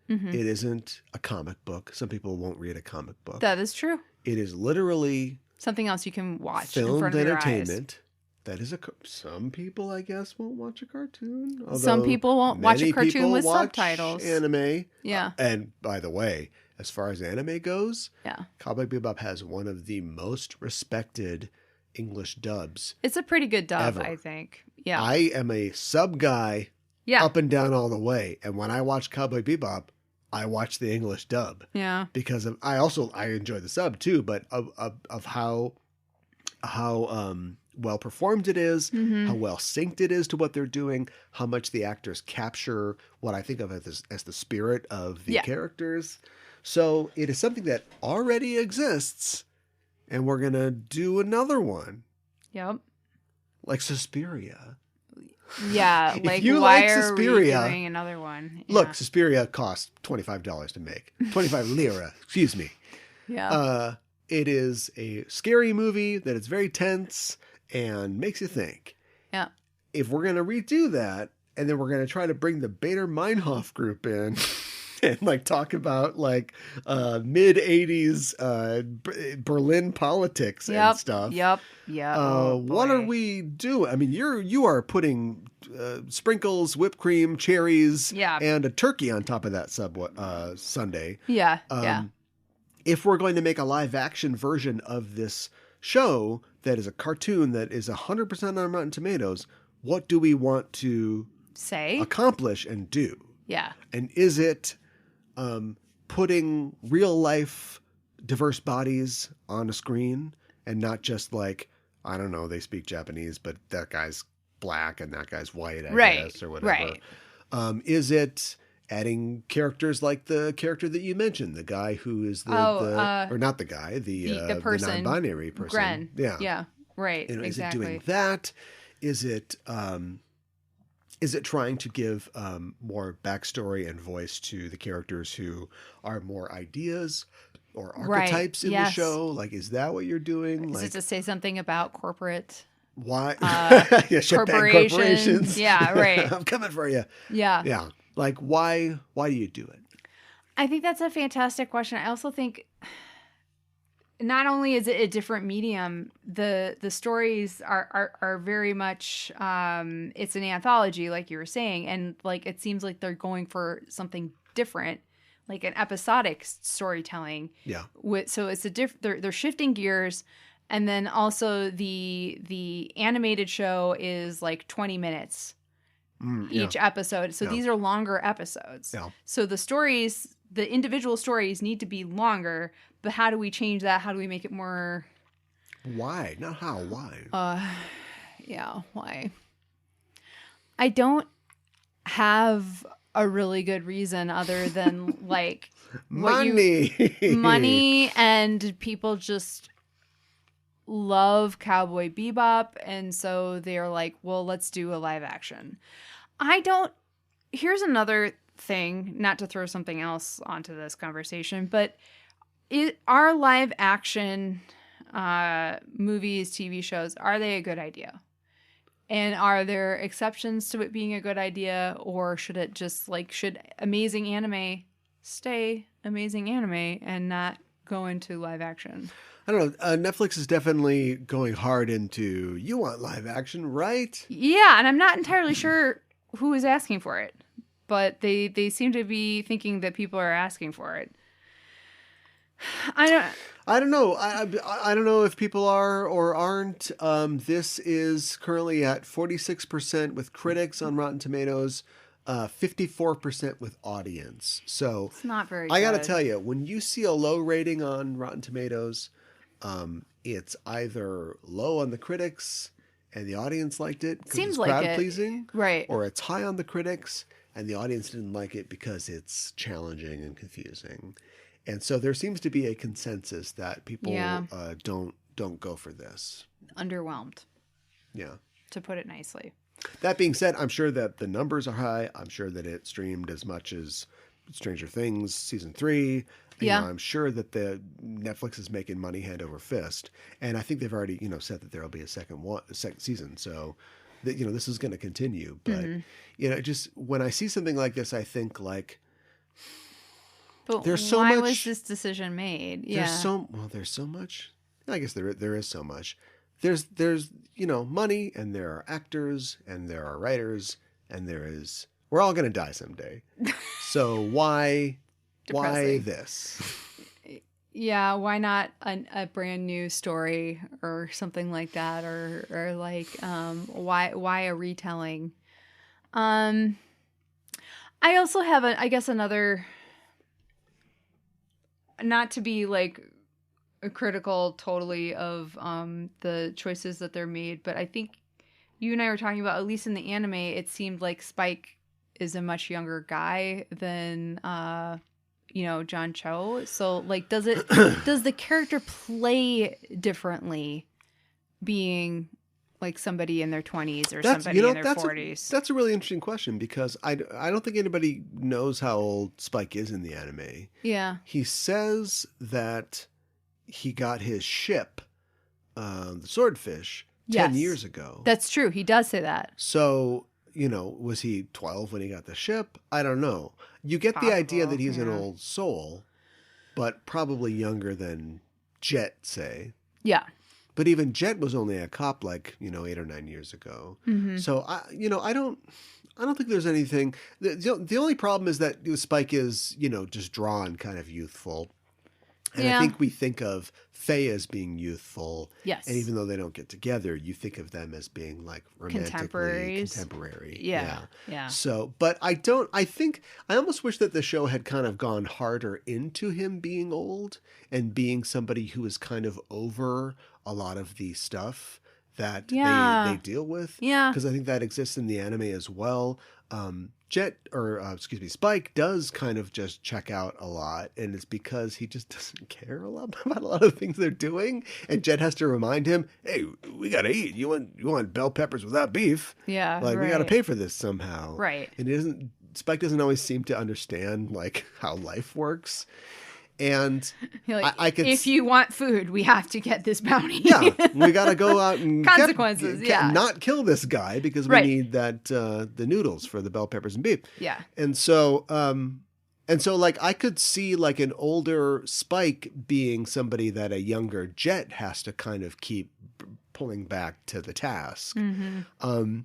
Mm-hmm. It isn't a comic book. Some people won't read a comic book. That is true. It is literally something else you can watch. Filmed in front of entertainment. Your eyes. That is some people, I guess, won't watch a cartoon. Some people won't watch a cartoon with subtitles. Anime. Yeah. And by the way, as far as anime goes, yeah, Cowboy Bebop has one of the most respected English dubs. It's a pretty good dub, ever. I think. Yeah. I am a sub guy up and down all the way. And when I watch Cowboy Bebop, I watch the English dub. Yeah. Because I enjoy the sub too, but of how well performed it is, how well synced it is to what they're doing, how much the actors capture what I think of as the spirit of the characters. So it is something that already exists, and we're going to do another one. Yep. Like Suspiria. Yeah, like why are we doing another one? Yeah. Look, Suspiria cost $25 to make. 25 lira, excuse me. Yeah. It is a scary movie that is very tense and makes you think. Yeah. If we're going to redo that, and then we're going to try to bring the Bader Meinhof group in and like talk about like mid 80s Berlin politics and stuff. Yep. Yeah. What are we doing? I mean, you are putting sprinkles, whipped cream, cherries, and a turkey on top of that sundae. Yeah. Yeah. If we're going to make a live action version of this show that is a cartoon that is 100% on Rotten Tomatoes, what do we want to accomplish and do? Yeah. And is it putting real life diverse bodies on a screen and not just like, I don't know, they speak Japanese, but that guy's black and that guy's white, I guess, or whatever. Right. Is it adding characters like the character that you mentioned, the guy who is or not the guy, the person, the non-binary person. Gren. Yeah. Yeah. Right. You know, exactly. Is it doing that? Is it trying to give more backstory and voice to the characters who are more ideas or archetypes in the show? Like, is that what you're doing? Is it to say something about corporate? Why? Corporations. Yeah, right. I'm coming for you. Yeah. Yeah. Like, why do you do it? I think that's a fantastic question. I also think not only is it a different medium, the stories are very much it's an anthology, like you were saying, and like it seems like they're going for something different like an episodic storytelling. Yeah. So it's they're shifting gears, and then also the animated show is like 20 minutes each episode. So these are longer episodes. Yeah. So the individual stories need to be longer, but how do we change that? How do we make it more? Why? Not how. Why? Yeah. Why? I don't have a really good reason other than like money and people just love Cowboy Bebop, and so they're like, well, let's do a live action. Here's another thing, not to throw something else onto this conversation, but are live action movies, TV shows, are they a good idea? And are there exceptions to it being a good idea, or should it just should amazing anime stay amazing anime and not go into live action? I don't know. Netflix is definitely going hard into, you want live action, right? Yeah, and I'm not entirely sure who is asking for it, but they seem to be thinking that people are asking for it. I don't know. I don't know if people are or aren't. This is currently at 46% with critics on Rotten Tomatoes, 54% with audience. So it's not very good. I got to tell you, when you see a low rating on Rotten Tomatoes, it's either low on the critics and the audience liked it because it's crowd pleasing, right? Or it's high on the critics and the audience didn't like it because it's challenging and confusing. And so there seems to be a consensus that people don't go for this. Underwhelmed. Yeah. To put it nicely. That being said, I'm sure that the numbers are high. I'm sure that it streamed as much as Stranger Things season 3. Yeah. I'm sure that the Netflix is making money hand over fist. And I think they've already, said that there will be a second season. So that, this is going to continue. But, just when I see something like this, I think but there's so why much. Was this decision made? There's so much. I guess there is so much. There's money, and there are actors, and there are writers, and we're all gonna die someday. So why this? Yeah, why not a brand new story or something like that, or why a retelling? I also have another. Not to be critical totally of the choices that they're made, but I think you and I were talking about, at least in the anime, it seemed like Spike is a much younger guy than John Cho. So does the character play differently being somebody in their 20s or somebody in their 40s? That's a really interesting question, because I don't think anybody knows how old Spike is in the anime. Yeah. He says that he got his ship, the Swordfish, 10 years ago. That's true. He does say that. So, was he 12 when he got the ship? I don't know. You get the idea that he's an old soul, but probably younger than Jet, say. Yeah. But even Jet was only a cop 8 or 9 years ago. Mm-hmm. So I don't think there's anything. The only problem is that Spike is just drawn kind of youthful, and I think we think of Faye as being youthful. Yes. And even though they don't get together, you think of them as being romantically contemporary. Yeah. So, but I almost wish that the show had kind of gone harder into him being old and being somebody who is kind of over a lot of the stuff that they deal with. Yeah. Because I think that exists in the anime as well. Spike does kind of just check out a lot, and it's because he just doesn't care a lot about a lot of the things they're doing, and Jet has to remind him, hey, we gotta eat. You want bell peppers without beef. Yeah. We gotta pay for this somehow. Right. And Spike doesn't always seem to understand how life works. And if you want food, we have to get this bounty. Yeah, we got to go out and consequences. Not kill this guy because we need that the noodles for the bell peppers and beef. Yeah, and so I could see an older Spike being somebody that a younger Jet has to kind of keep pulling back to the task. Mm-hmm.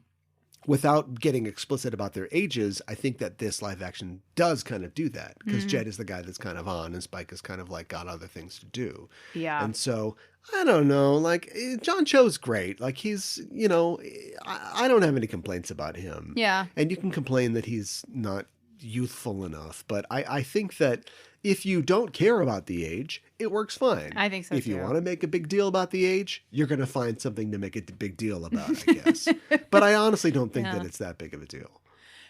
without getting explicit about their ages, I think that this live action does kind of do that, because Jed is the guy that's kind of on and Spike is kind of like got other things to do. Yeah. And so I don't know, like John Cho's great. Like he's, you know, I don't have any complaints about him. Yeah. And you can complain that he's not youthful enough, but I think that if you don't care about the age, it works fine. I think so If you too. want to make a big deal about the age, you're going to find something to make a big deal about, I guess. But I honestly don't think that it's that big of a deal.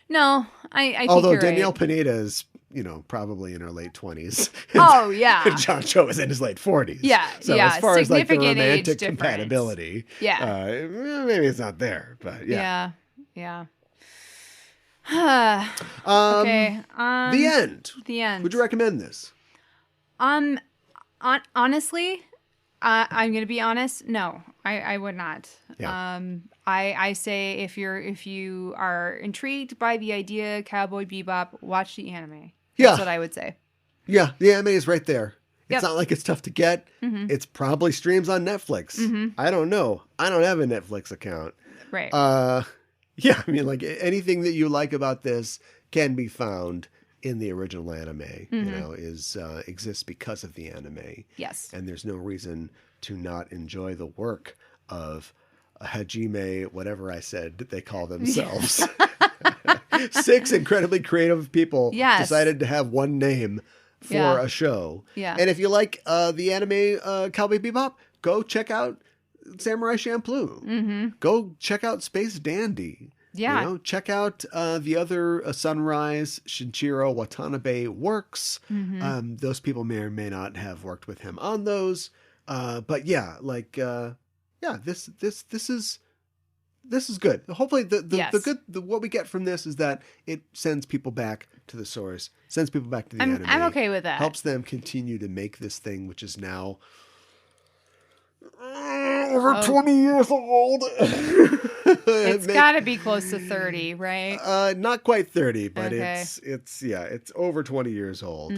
No, I think Although you're Danielle right. Pineda is, you know, probably in her late 20s. Oh, yeah. And John Cho is in his late 40s. Yeah, So yeah, as far as like the significant age romantic difference. compatibility, Yeah. maybe it's not there, but yeah. Yeah. Okay. The end. The end. Would you recommend this? Honestly, I'm gonna be honest. No, I would not. Yeah. I say if you are intrigued by the idea Cowboy Bebop, watch the anime. Yeah. That's what I would say. Yeah, the anime is right there. It's Yep. not like it's tough to get. It's probably streams on Netflix. I don't know. I don't have a Netflix account. Right. Yeah, I mean, like anything that you like about this can be found in the original anime. You know, exists because of the anime. Yes. And there's no reason to not enjoy the work of Hajime, whatever I said they call themselves. 6 incredibly creative people Yes. decided to have one name for Yeah. a show. Yeah. And if you like the anime Cowboy Bebop, go check out Samurai Champloo. Go check out Space Dandy. Yeah. You know, check out the other Sunrise Shinichiro Watanabe works. Those people may or may not have worked with him on those. But yeah, like this is good. Hopefully the what we get from this is that it sends people back to the source, sends people back to the anime. I'm okay with that. Helps them continue to make this thing, which is now over 20 years old. It's got to be close to 30, right? Not quite 30, but Okay. it's over 20 years old.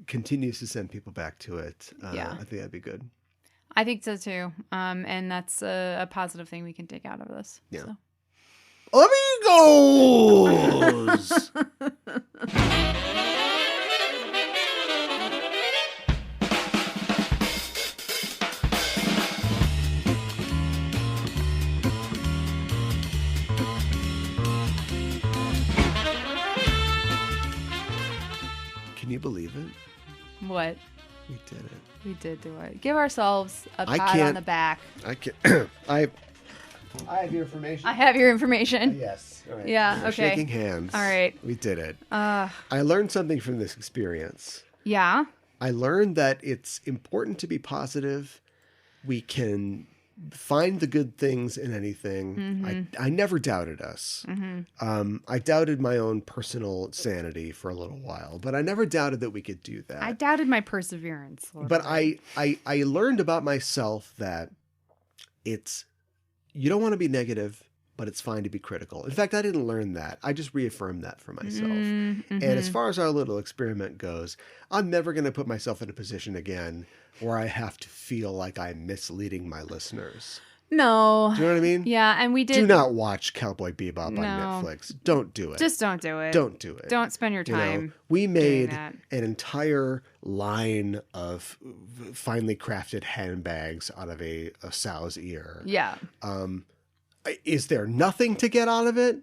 Continues to send people back to it. Yeah. I think that'd be good. I think so too. And that's a positive thing we can take out of this. Yeah. So. Amigos! Can you believe it? What? We did it. We did do it. Give ourselves a I pat on can't- the back. I can I have your information. I have your information. Yes. All right. Yeah, We're okay. shaking hands. All right. We did it. I learned something from this experience. Yeah. I learned that it's important to be positive. We can find the good things in anything. I never doubted us. I doubted my own personal sanity for a little while, but I never doubted that we could do that. I doubted my perseverance. a little But bit. I learned about myself that you don't want to be negative, but it's fine to be critical. In fact, I didn't learn that. I just reaffirmed that for myself. And as far as our little experiment goes, I'm never going to put myself in a position again where I have to feel like I'm misleading my listeners. No. Do you know what I mean? Yeah, and we did. Do not watch Cowboy Bebop on No. Netflix. Don't do it. Just don't do it. Don't do it. Don't spend your You know, time. we made that. an entire line of finely crafted handbags out of a sow's ear. Yeah. Is there nothing to get out of it?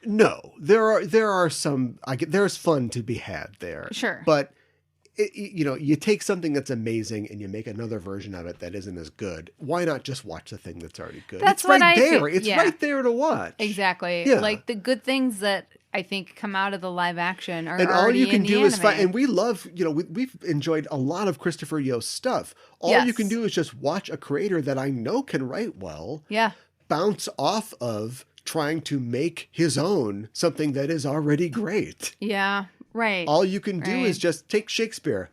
No, there are some. There's fun to be had there. Sure. But you take something that's amazing and you make another version of it that isn't as good. Why not just watch the thing that's already good? That's it's right what I there. feel- It's yeah. right there to watch. Exactly. Yeah. Like the good things that I think come out of the live action are And all already you can in the do is anime. find, and we love, we've enjoyed a lot of Christopher Yost stuff. All you Yes. can do is just watch a creator that I know can write well, Yeah. bounce off of trying to make his own something that is already great. Yeah. Right. All you can do Right. is just take Shakespeare.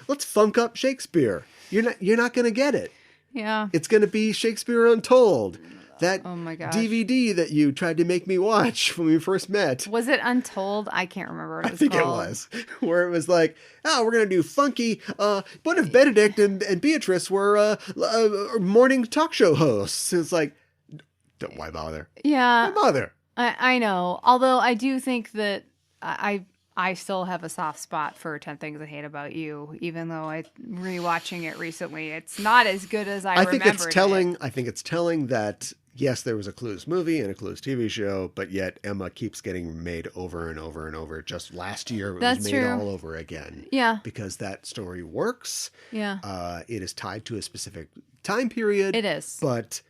Let's funk up Shakespeare. You're not gonna get it. Yeah. It's gonna be Shakespeare Untold. That Oh my gosh. DVD that you tried to make me watch when we first met. Was it Untold? I can't remember what it I was think called. it was. Where it was like, we're going to do funky. What if Benedict and Beatrice were morning talk show hosts? It's like, Why bother? Yeah. Why bother? I know. Although I do think that I still have a soft spot for 10 Things I Hate About You, even though I rewatching it recently. It's not as good as I think it's remembered telling. it. I think it's telling that yes, there was a Clues movie and a Clues TV show, but yet Emma keeps getting made over and over and over. Just last year, it was made all over again. Yeah, because that story works. Yeah, it is tied to a specific time period. It is, but.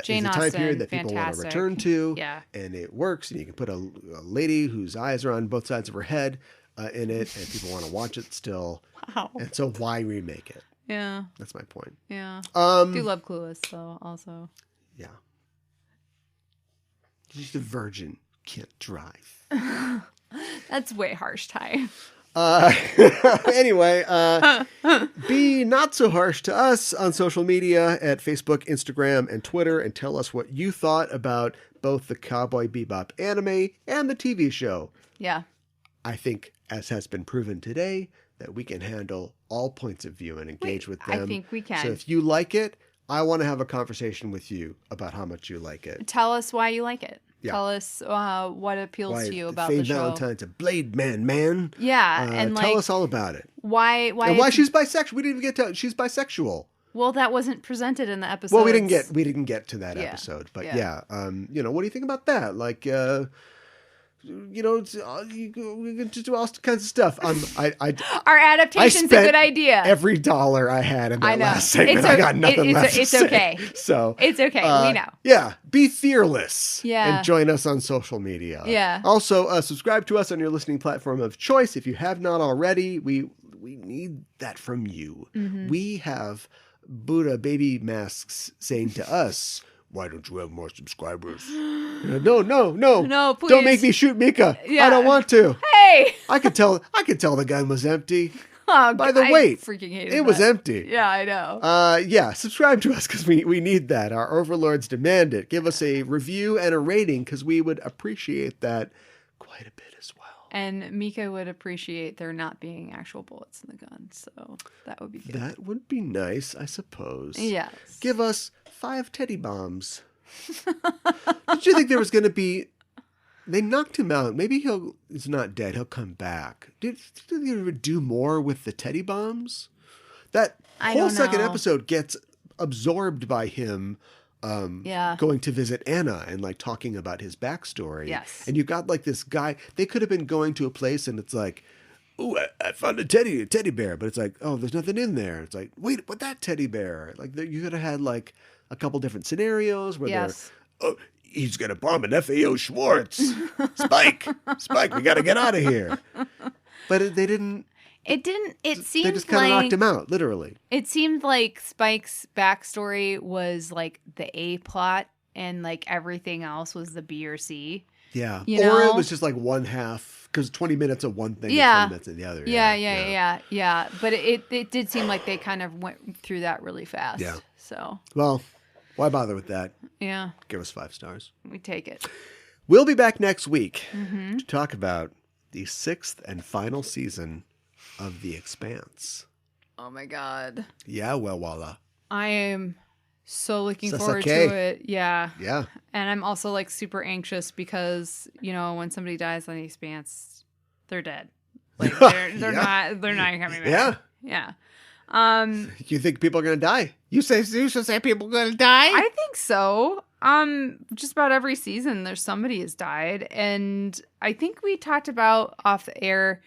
Jane it's a time Austen, period that people want to return to, yeah, and it works. And you can put a lady whose eyes are on both sides of her head in it, and people want to watch it still. Wow! And so, why remake it? Yeah, that's my point. Yeah, do love Clueless though. Also, yeah, just a virgin can't drive. That's way harsh, Ty. Anyway, be not so harsh to us on social media at Facebook, Instagram, and Twitter, and tell us what you thought about both the Cowboy Bebop anime and the TV show. Yeah. I think, as has been proven today, that we can handle all points of view and engage with them. I think we can. So if you like it, I want to have a conversation with you about how much you like it. Tell us why you like it. Yeah. Tell us what appeals to you about Faye the show. Valentine's a Blade Man. Yeah, and tell us all about it. Why she's bisexual. We didn't even get to she's bisexual. Well, that wasn't presented in the episode. Well, we didn't get to that episode, but what do you think about that? Like, we can just do all kinds of stuff. Our adaptation's a good idea. Every dollar I had in that last segment, I got nothing left. It's okay. So it's okay. We know. Yeah, be fearless. Yeah, and join us on social media. Yeah. Also, subscribe to us on your listening platform of choice if you have not already. We need that from you. Mm-hmm. We have Buddha baby masks saying to us, why don't you have more subscribers? No, please. Don't make me shoot Mika. Yeah. I don't want to. Hey, I could tell the gun was empty. Oh, by the weight. Freaking hated it was empty. Yeah, I know. Subscribe to us because we need that. Our overlords demand it. Give us a review and a rating because we would appreciate that quite a bit as well. And Mika would appreciate there not being actual bullets in the gun, so that would be good. That would be nice, I suppose. Yes. Give us 5 teddy bombs. Did you think there was going to be... They knocked him out. Maybe he's not dead. He'll come back. Did they ever do more with the teddy bombs? That whole second episode gets absorbed by him going to visit Anna and like talking about his backstory. Yes. And you got like this guy. They could have been going to a place and it's like, oh, I found a teddy bear. But it's like, oh, there's nothing in there. It's like, wait, what that teddy bear? Like you could have had like a couple different scenarios where they're, he's going to bomb an FAO Schwartz. Spike, we got to get out of here. But they didn't. It seemed they just kind of knocked him out, literally. It seemed like Spike's backstory was like the A plot and like everything else was the B or C. Yeah. Or it was just like one half, because 20 minutes of one thing and 20 minutes of the other. Yeah. But it did seem like they kind of went through that really fast. Yeah. So. Well, why bother with that? Yeah. Give us 5 stars. We take it. We'll be back next week to talk about the 6th and final season of The Expanse. Oh my God. Yeah, well, voila. I am so looking forward to it. Yeah. Yeah. And I'm also like super anxious because, when somebody dies on The Expanse, they're dead. Like they're not coming back. Yeah. Yeah. You think people are gonna die? You say people are gonna die? I think so. Just about every season there's somebody has died. And I think we talked about off the air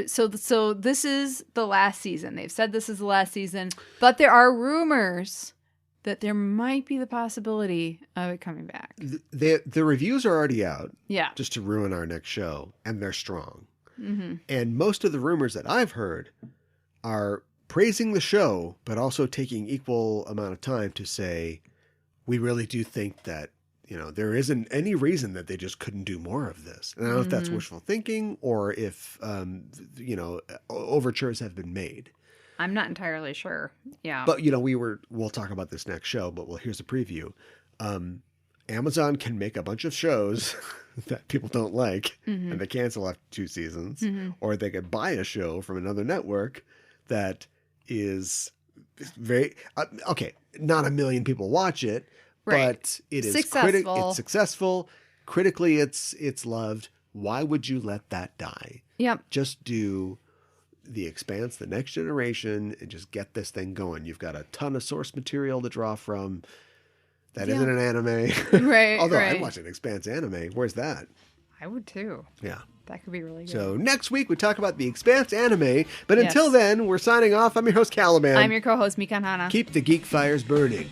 so this is the last season. They've said this is the last season, but there are rumors that there might be the possibility of it coming back. The reviews are already out. Yeah. Just to ruin our next show, and they're strong. Mm-hmm. And most of the rumors that I've heard are praising the show, but also taking equal amount of time to say, we really do think that, there isn't any reason that they just couldn't do more of this. And I don't know if that's wishful thinking or if, overtures have been made. I'm not entirely sure. Yeah. But, we'll talk about this next show, but here's a preview. Amazon can make a bunch of shows that people don't like and they cancel after 2 seasons, or they could buy a show from another network that is very, not a million people watch it, but it is successful. It's successful. Critically, it's loved. Why would you let that die? Yep. Just do The Expanse, The Next Generation, and just get this thing going. You've got a ton of source material to draw from. That isn't an anime. Right. Although I'd watch an Expanse anime. Where's that? I would too. Yeah. That could be really good. So next week we talk about The Expanse anime. But until then, we're signing off. I'm your host, Caliban. I'm your co-host, Mikan Hana. Keep the geek fires burning.